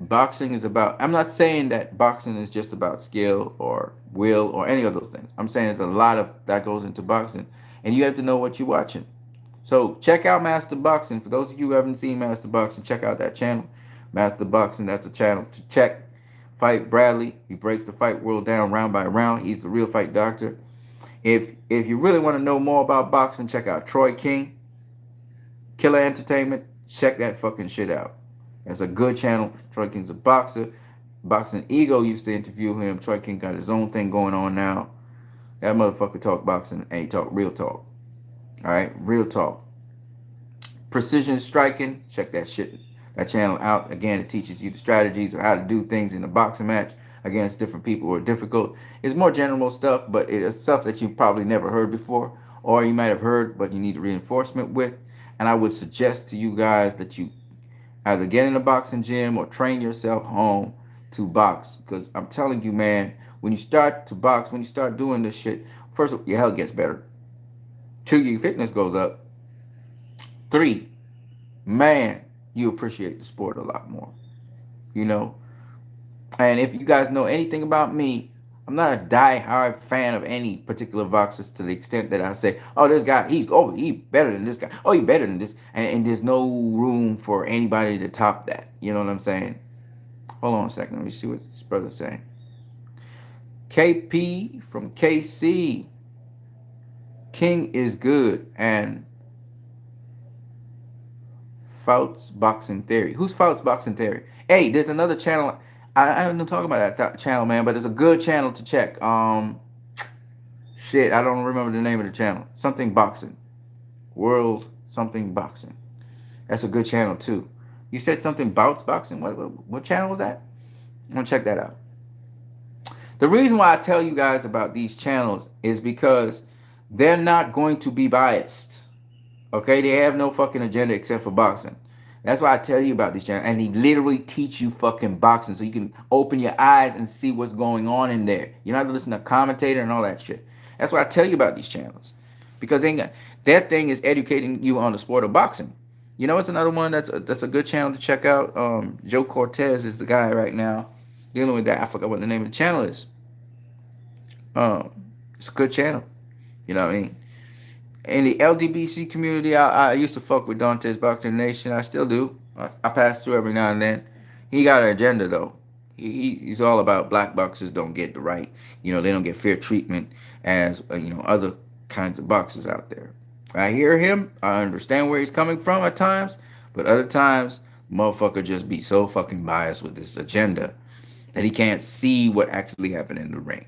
boxing is about, I'm not saying that boxing is just about skill or will or any of those things. I'm saying there's a lot of that goes into boxing and you have to know what you're watching. So check out Master Boxing. For those of you who haven't seen Master Boxing, check out that channel. Master Boxing, that's a channel to check. Fight Bradley. He breaks the fight world down round by round. He's the real fight doctor. If you really want to know more about boxing, check out Troy King, Killer Entertainment. Check that fucking shit out. That's a good channel. Troy King's a boxer. Boxing Ego used to interview him. Troy King got his own thing going on now. That motherfucker talk boxing and he talk real talk. All right, real talk. Precision Striking. Check that channel out. Again, it teaches you the strategies of how to do things in a boxing match against different people who are difficult. It's more general stuff, but it's stuff that you probably never heard before, or you might have heard, but you need reinforcement with. And I would suggest to you guys that you either get in a boxing gym or train yourself home to box. Because I'm telling you, man, when you start to box, when you start doing this shit, first, your health gets better. 2, your fitness goes up. 3, man, you appreciate the sport a lot more. You know? And if you guys know anything about me, I'm not a die-hard fan of any particular boxers to the extent that I say, oh, this guy, he better than this guy. Oh, he better than this. And there's no room for anybody to top that. You know what I'm saying? Hold on a second. Let me see what this brother's saying. KP from KC. King is good. And Fouts Boxing Theory. Who's Fouts Boxing Theory? Hey, there's another channel. I don't talk about that channel, man, but it's a good channel to check. Shit, I don't remember the name of the channel. Something Boxing. World something Boxing. That's a good channel, too. You said something Bouts Boxing? What channel was that? I'm going to check that out. The reason why I tell you guys about these channels is because they're not going to be biased. Okay? They have no fucking agenda except for boxing. That's why I tell you about this channel. And he literally teach you fucking boxing so you can open your eyes and see what's going on in there. You don't have to listen to a commentator and all that shit. That's why I tell you about these channels. Because their thing is educating you on the sport of boxing. You know, it's another one that's a good channel to check out. Joe Cortez is the guy right now dealing with that. I forgot what the name of the channel is. It's a good channel. You know what I mean? In the LGBT community, I used to fuck with Dante's Boxing Nation. I still do. I pass through every now and then. He got an agenda, though. He's all about black boxers don't get the right. You know, they don't get fair treatment as, other kinds of boxers out there. I hear him. I understand where he's coming from at times. But other times, motherfucker just be so fucking biased with this agenda. that he can't see what actually happened in the ring.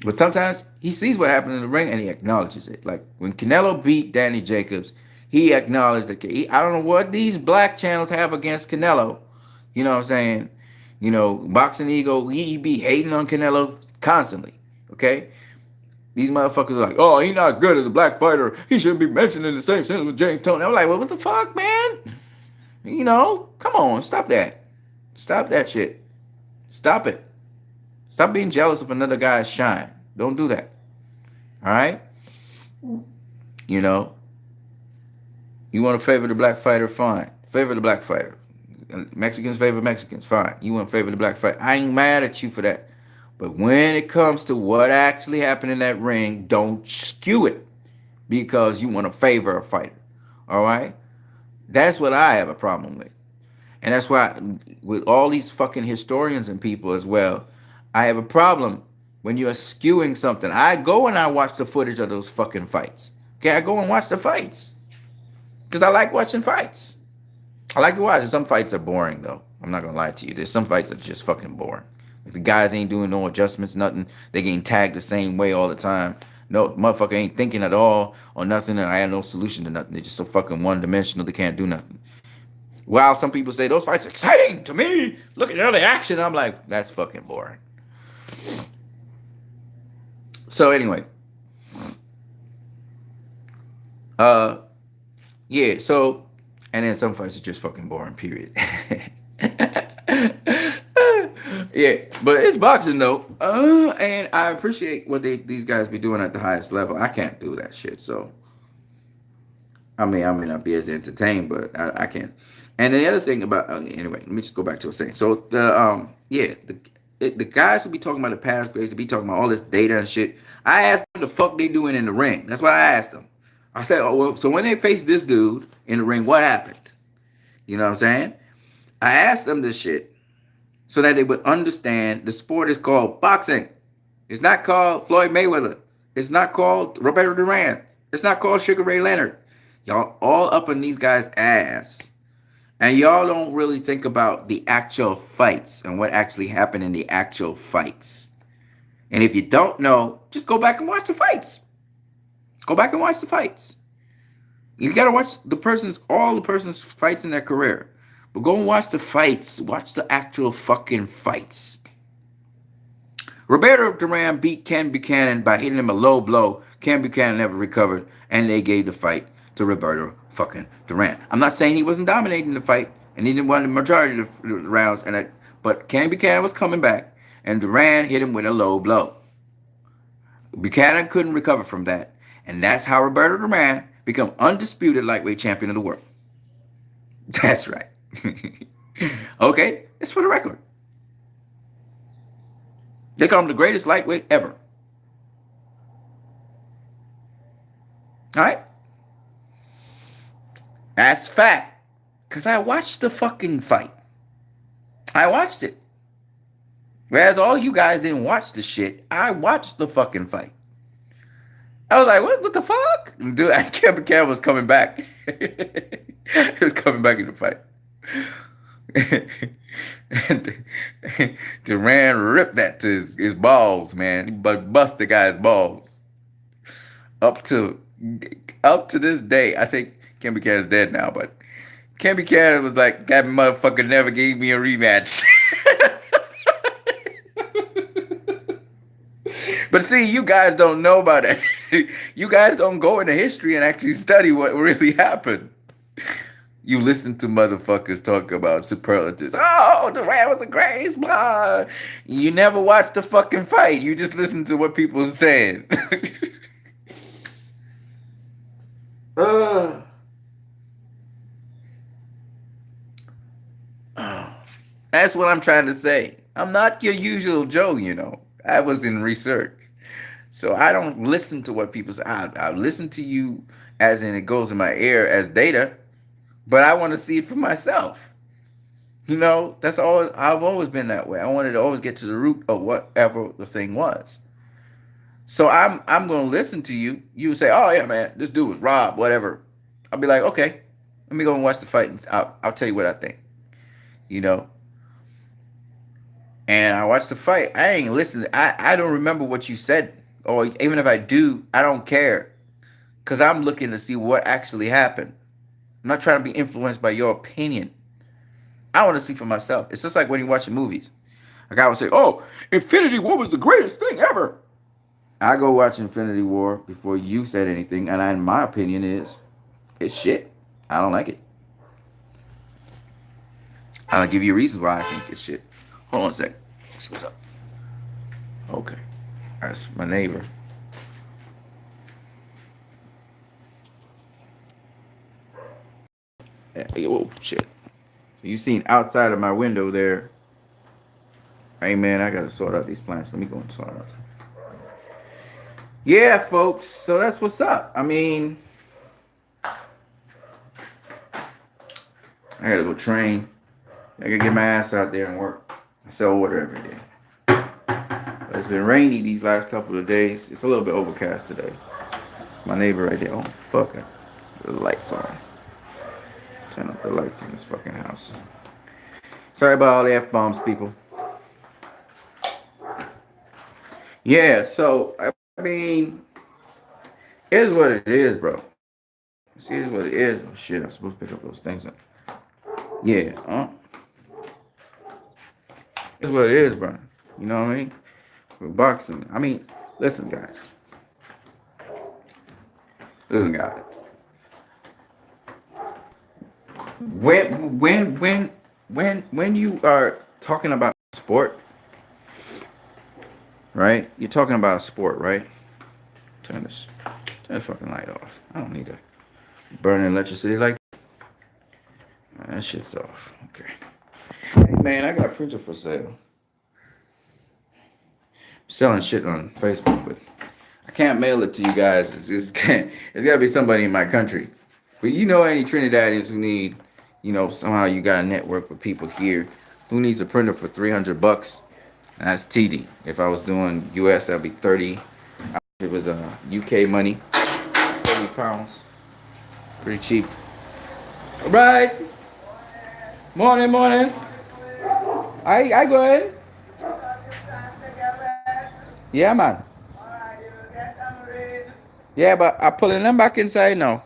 But sometimes he sees what happened in the ring and he acknowledges it. Like when Canelo beat Danny Jacobs, he acknowledged that I don't know what these black channels have against Canelo. You know what I'm saying? You know, Boxing Ego, he be hating on Canelo constantly. Okay? These motherfuckers are like, oh, he's not good as a black fighter. He shouldn't be mentioned in the same sentence with James Toney. I'm like, well, what the fuck, man? You know, come on, stop that. Stop that shit. Stop it. Stop being jealous of another guy's shine. Don't do that. All right? You know, you want to favor the black fighter, fine. Favor the black fighter. Mexicans favor Mexicans, fine. You want to favor the black fighter. I ain't mad at you for that. But when it comes to what actually happened in that ring, don't skew it because you want to favor a fighter. All right? That's what I have a problem with. And that's why, with all these fucking historians and people as well, I have a problem when you're skewing something. I go and I watch the footage of those fucking fights. Okay, I go and watch the fights because I like watching fights. I like to watch it. Some fights are boring, though. I'm not gonna lie to you. There's some fights that are just fucking boring. Like the guys ain't doing no adjustments, nothing. They getting tagged the same way all the time. No, motherfucker ain't thinking at all or nothing. I have no solution to nothing. They're just so fucking one-dimensional. They can't do nothing. While some people say those fights are exciting to me, look at all the action. I'm like, that's fucking boring. So anyway, uh, yeah. So, and then some fights are just fucking boring. Period. Yeah, but it's boxing though, and I appreciate what these guys be doing at the highest level. I can't do that shit, so I mean, I may not be as entertained, but I can. And then the other thing about anyway, let me just go back to what I was saying. So yeah, the guys who be talking about the past grades, who be talking about all this data and shit. I asked them what the fuck they doing in the ring. That's what I asked them. I said, oh well, so when they faced this dude in the ring, what happened? You know what I'm saying? I asked them this shit so that they would understand the sport is called boxing. It's not called Floyd Mayweather. It's not called Roberto Duran. It's not called Sugar Ray Leonard. Y'all all up on these guys' ass. And y'all don't really think about the actual fights and what actually happened in the actual fights. And if you don't know, just go back and watch the fights. Go back and watch the fights. You gotta watch all the person's fights in their career. But go and watch the fights. Watch the actual fucking fights. Roberto Duran beat Ken Buchanan by hitting him a low blow. Ken Buchanan never recovered, and they gave the fight to Roberto fucking Duran. I'm not saying he wasn't dominating the fight, and he didn't win the majority of the rounds, but Ken Buchanan was coming back, and Duran hit him with a low blow. Buchanan couldn't recover from that, and that's how Roberto Duran became undisputed lightweight champion of the world. That's right. Okay, it's for the record. They call him the greatest lightweight ever. All right? That's fact. Because I watched the fucking fight. I watched it. Whereas all you guys didn't watch the shit, I watched the fucking fight. I was like, what the fuck? Dude, Ken Buchanan was coming back. He was coming back in the fight. Duran ripped that to his balls, man. He bust the guy's balls. Up to this day, I think Ken Buchanan's dead now, but Ken Buchanan was like, that motherfucker never gave me a rematch. But see, you guys don't know about it. You guys don't go into history and actually study what really happened. You listen to motherfuckers talk about superlatives. Oh, Duran was the greatest, blah. You never watched the fucking fight. You just listen to what people are saying. That's what I'm trying to say. I'm not your usual Joe, you know. I was in research. So I don't listen to what people say. I listen to you as in it goes in my ear as data, but I want to see it for myself. You know, that's all. I've always been that way. I wanted to always get to the root of whatever the thing was. So I'm gonna listen to you. You say, oh yeah, man, this dude was robbed, whatever. I'll be like, okay, let me go and watch the fight, and I'll tell you what I think. You know. And I watched the fight. I ain't listened. I don't remember what you said, or even if I do, I don't care, cause I'm looking to see what actually happened. I'm not trying to be influenced by your opinion. I want to see for myself. It's just like when you're watching movies. A guy would say, "Oh, Infinity War was the greatest thing ever." I go watch Infinity War before you said anything, and in my opinion is it's shit. I don't like it. I'll give you reasons why I think it's shit. Hold on a sec. See what's up. Okay, that's my neighbor. Hey, whoa, shit. So you seen outside of my window there? Hey man, I gotta sort out these plants. Let me go and sort out. Yeah, folks. So that's what's up. I mean, I gotta go train. I gotta get my ass out there and work. I sell water every day. But it's been rainy these last couple of days. It's a little bit overcast today. My neighbor right there. Oh fuck it. The lights on. Turn up the lights in this fucking house. Sorry about all the F bombs, people. Yeah, so I mean, it is what it is, bro. See, it is what it is. Oh shit, I'm supposed to pick up those things. Yeah, it's what it is, bro. You know what I mean? With boxing. I mean, listen, guys. Listen, guys. When you are talking about sport, right? You're talking about a sport, right? Turn the fucking light off. I don't need to burn electricity like that. Shit's off. Okay. Hey man, I got a printer for sale. I'm selling shit on Facebook, but I can't mail it to you guys. It's gotta be somebody in my country. But you know any Trinidadians who need, somehow you got a network with people here who needs a printer for $300. And that's TD. If I was doing US, that'd be 30. If it was UK money, £30. Pretty cheap. All right. Morning, morning. I go ahead. Yeah, man. Yeah, but I'm pulling them back inside now.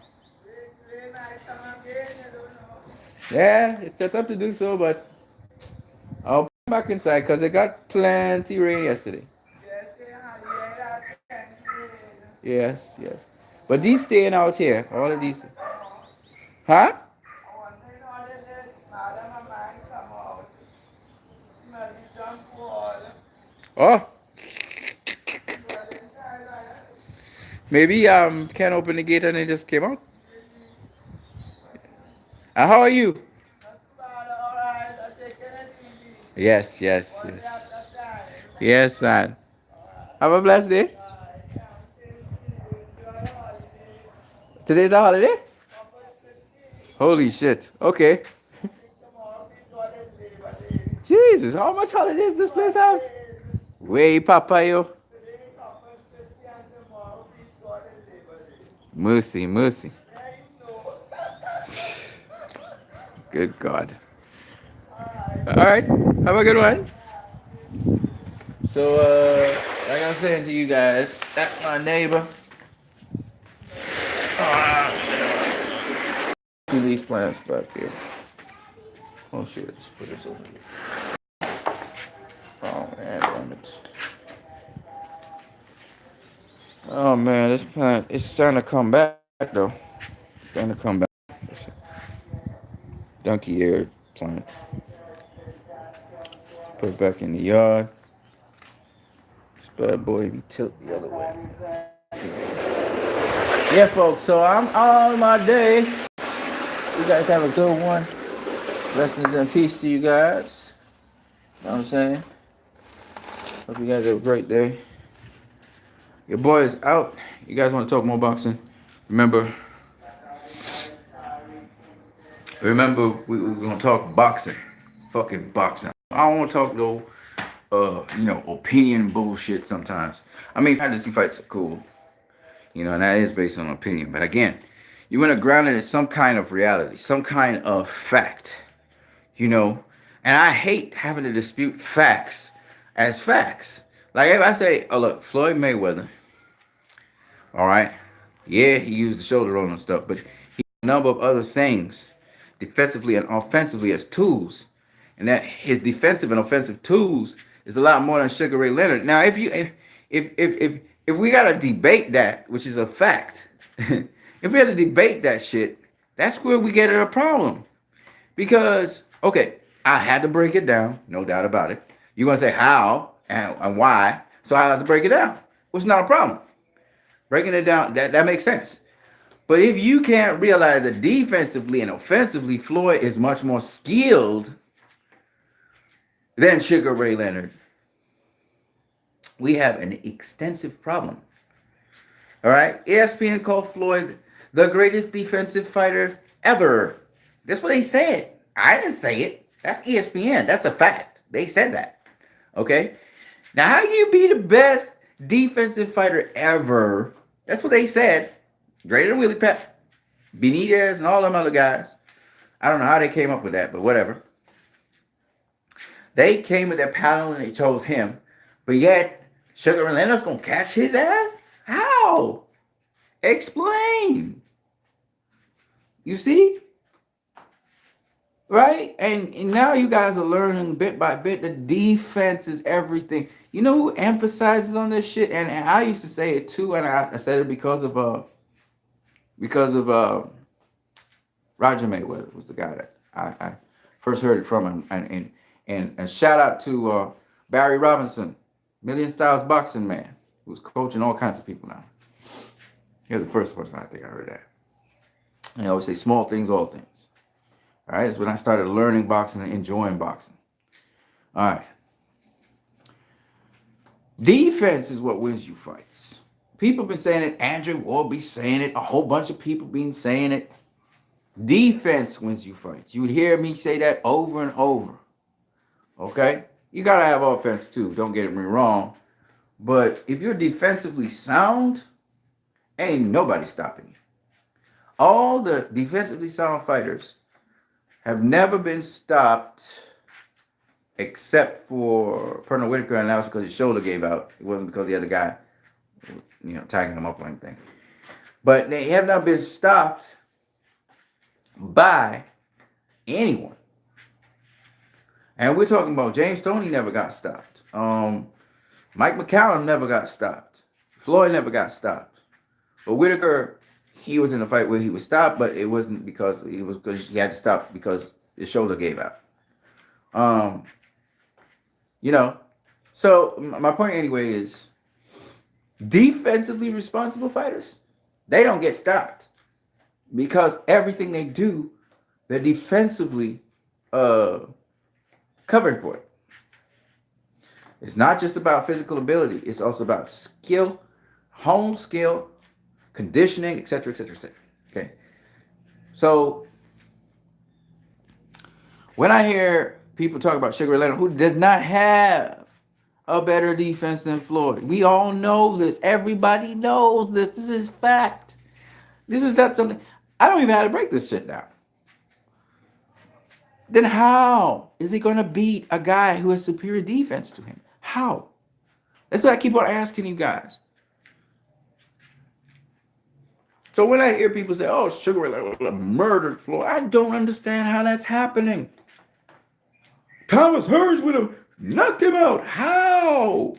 Yeah, it's set up to do so, but I'll put them back inside because it got plenty rain yesterday. Yes, yes. But these staying out here, all of these. Huh? Oh, maybe can't open the gate and it just came out. How are you? Yes, yes, yes. Yes, man. Have a blessed day. Today's a holiday? Holy shit. Okay. Jesus, how much holidays this place have? Way, Papa, yo. Mercy, mercy. Good God. All right. Have a good one. So, like I'm saying to you guys, that's my neighbor. See these plants back here. Oh shit, let's put this over here. Oh man, damn it. Oh man, this plant it's starting to come back though. It's starting to come back. Donkey ear plant. Put it back in the yard. This bad boy even tilt the other way. Yeah, folks. So I'm on my day. You guys have a good one. Blessings and peace to you guys. You know what I'm saying? Hope you guys have a great day. Your boy is out. You guys want to talk more boxing? Remember, we're gonna talk boxing. Fucking boxing. I don't want to talk no, opinion bullshit sometimes. I mean, fantasy fights are cool, and that is based on opinion. But again, you want to ground it in some kind of reality, some kind of fact. You know, And I hate having to dispute facts as facts. Like if I say, oh look, Floyd Mayweather, all right, yeah, he used the shoulder roll and stuff, but he used a number of other things, defensively and offensively, as tools, and that his defensive and offensive tools is a lot more than Sugar Ray Leonard. Now, if we gotta debate that, which is a fact, if we had to debate that shit, that's where we get in a problem. Because, okay, I had to break it down, no doubt about it. You're going to say how and why, so I have to break it down, which is not a problem. Breaking it down, that makes sense. But if you can't realize that defensively and offensively, Floyd is much more skilled than Sugar Ray Leonard, we have an extensive problem. All right? ESPN called Floyd the greatest defensive fighter ever. That's what they said. I didn't say it. That's ESPN. That's a fact. They said that. Okay? Now, how you be the best defensive fighter ever? That's what they said. Greater than Willie Pep, Benitez, and all them other guys. I don't know how they came up with that, but whatever. They came with their panel and they chose him. But yet, Sugar Ray Leonard's going to catch his ass? How? Explain. You see? Right? And now you guys are learning bit by bit that defense is everything. You know who emphasizes on this shit? And I used to say it too, and I said it because of Roger Mayweather was the guy that I first heard it from him. And shout out to Barry Robinson, Million Styles boxing man, who's coaching all kinds of people now. He was the first person I think I heard that. And I always say small things, all things. All right, it's when I started learning boxing and enjoying boxing. All right. Defense is what wins you fights. People been saying it. Andrew Ward be saying it. A whole bunch of people been saying it. Defense wins you fights. You would hear me say that over and over. Okay? You got to have offense too. Don't get me wrong. But if you're defensively sound, ain't nobody stopping you. All the defensively sound fighters have never been stopped except for Pernell Whitaker, and that was because his shoulder gave out. It wasn't because the other guy, tagging him up or anything. But they have not been stopped by anyone. And we're talking about James Toney never got stopped. Mike McCallum never got stopped. Floyd never got stopped. But Whitaker, he was in a fight where he was stopped, but it wasn't because he had to stop because his shoulder gave out. So my point anyway is defensively responsible fighters, they don't get stopped because everything they do, they're defensively covering for it. It's not just about physical ability. It's also about skill, home skill, conditioning, etc., etc., etc. Okay. So when I hear people talk about Sugar Ray Leonard, who does not have a better defense than Floyd, we all know this. Everybody knows this. This is fact. This is not something. I don't even know how to break this shit down. Then how is he going to beat a guy who has superior defense to him? How? That's what I keep on asking you guys. So when I hear people say, oh, Sugar Ray Leonard murdered Floyd, I don't understand how that's happening. Thomas Hearns would have knocked him out. How?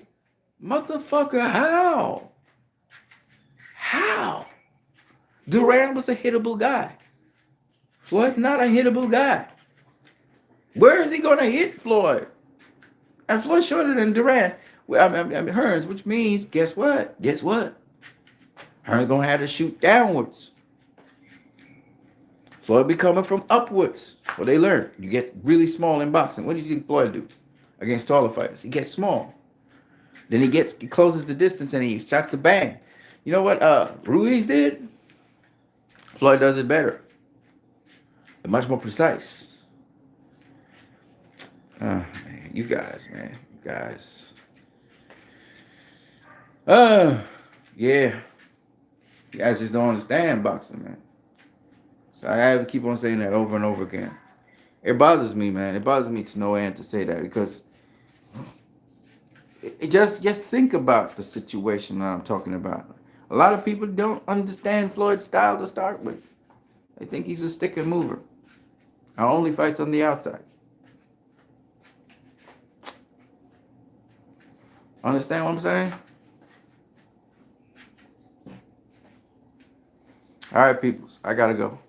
Motherfucker, how? How? Duran was a hittable guy. Floyd's not a hittable guy. Where is he going to hit Floyd? And Floyd's shorter than Duran. Hearns, which means, guess what? Hearns going to have to shoot downwards. Floyd be coming from upwards. Well, they learned. You get really small in boxing. What do you think Floyd do against taller fighters? He gets small. Then he closes the distance and he shots the bang. You know what Ruiz did? Floyd does it better. And much more precise. Man, you guys. Yeah. You guys just don't understand boxing, man. So I have to keep on saying that over and over again. It bothers me, man. It bothers me to no end to say that because just think about the situation that I'm talking about. A lot of people don't understand Floyd's style to start with. They think he's a stick and mover. I only fights on the outside. Understand what I'm saying? All right, peoples. I gotta go.